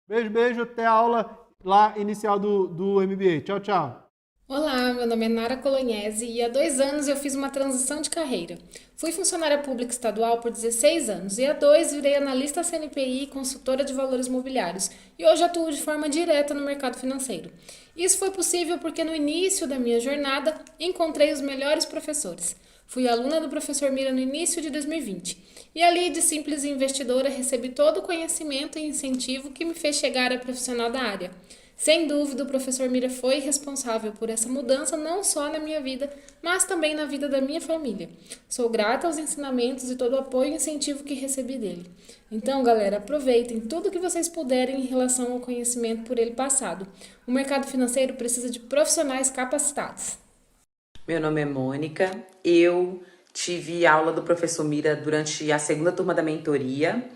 Beijo, beijo. Até a aula lá inicial do MBA. Tchau, tchau. Olá, meu nome é Nara Colognese e há 2 anos eu fiz uma transição de carreira. Fui funcionária pública estadual por 16 anos e há 2 virei analista CNPI e consultora de valores mobiliários e hoje atuo de forma direta no mercado financeiro. Isso foi possível porque no início da minha jornada encontrei os melhores professores. Fui aluna do professor Mira no início de 2020 e ali de simples investidora recebi todo o conhecimento e incentivo que me fez chegar a profissional da área. Sem dúvida, o professor Mira foi responsável por essa mudança não só na minha vida, mas também na vida da minha família. Sou grata aos ensinamentos e todo o apoio e incentivo que recebi dele. Então, galera, aproveitem tudo que vocês puderem em relação ao conhecimento por ele passado. O mercado financeiro precisa de profissionais capacitados. Meu nome é Mônica, eu tive aula do professor Mira durante a 2ª turma da mentoria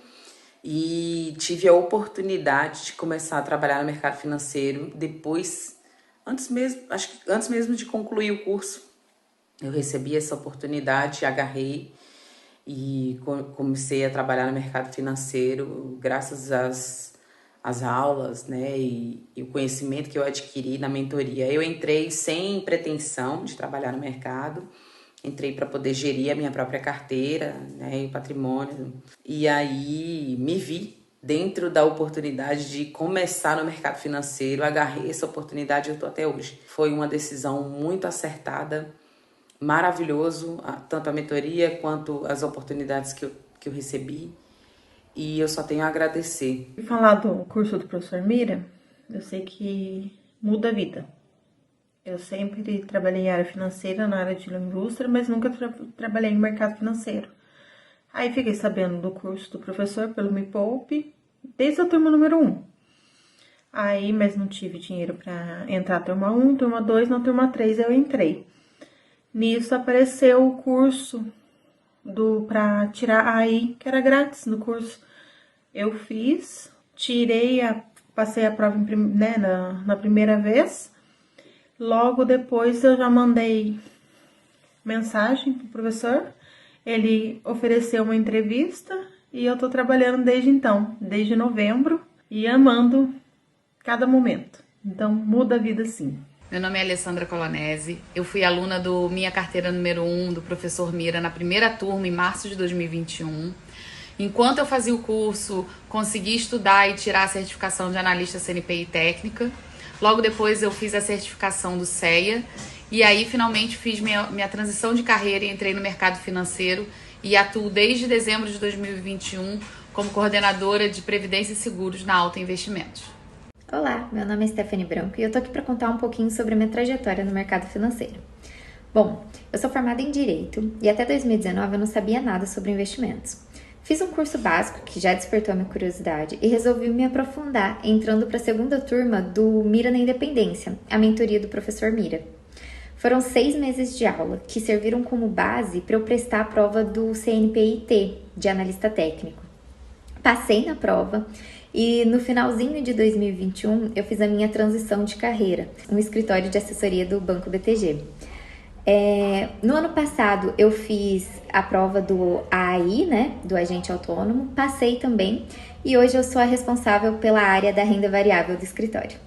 e tive a oportunidade de começar a trabalhar no mercado financeiro depois, antes mesmo de concluir o curso. Eu recebi essa oportunidade, agarrei e comecei a trabalhar no mercado financeiro graças às aulas, né, e o conhecimento que eu adquiri na mentoria. Eu entrei sem pretensão de trabalhar no mercado, entrei para poder gerir a minha própria carteira, né, e o patrimônio. E aí me vi dentro da oportunidade de começar no mercado financeiro, agarrei essa oportunidade e eu estou até hoje. Foi uma decisão muito acertada, maravilhoso, tanto a mentoria quanto as oportunidades que eu recebi. E eu só tenho a agradecer. Falar do curso do professor Mira, eu sei que muda a vida. Eu sempre trabalhei em área financeira, na área de indústria, mas nunca trabalhei no mercado financeiro. Aí fiquei sabendo do curso do professor pelo Me Poupe, desde a turma número 1. Aí, mas não tive dinheiro para entrar na turma 1, turma 2, na turma 3 eu entrei. Nisso apareceu o curso para tirar AI, que era grátis no curso. Eu fiz, passei a prova na primeira vez. Logo depois eu já mandei mensagem pro professor. Ele ofereceu uma entrevista e eu tô trabalhando desde então, desde novembro, e amando cada momento. Então muda a vida sim. Meu nome é Alessandra Colonese, eu fui aluna do Minha Carteira número 1 do professor Mira na primeira turma em março de 2021. Enquanto eu fazia o curso, consegui estudar e tirar a certificação de analista CNPI técnica. Logo depois eu fiz a certificação do CEA e aí finalmente fiz minha transição de carreira e entrei no mercado financeiro e atuo desde dezembro de 2021 como coordenadora de Previdência e Seguros na Alta Investimentos. Olá, meu nome é Stephanie Branco e eu tô aqui para contar um pouquinho sobre a minha trajetória no mercado financeiro. Bom, eu sou formada em Direito e até 2019 eu não sabia nada sobre investimentos. Fiz um curso básico que já despertou a minha curiosidade e resolvi me aprofundar entrando para a 2ª turma do Mira na Independência, a mentoria do professor Mira. Foram 6 meses de aula que serviram como base para eu prestar a prova do CNPI-T, de analista técnico. Passei na prova e no finalzinho de 2021 eu fiz a minha transição de carreira, um escritório de assessoria do Banco BTG. No ano passado eu fiz a prova do AI, né, do agente autônomo, passei também e hoje eu sou a responsável pela área da renda variável do escritório.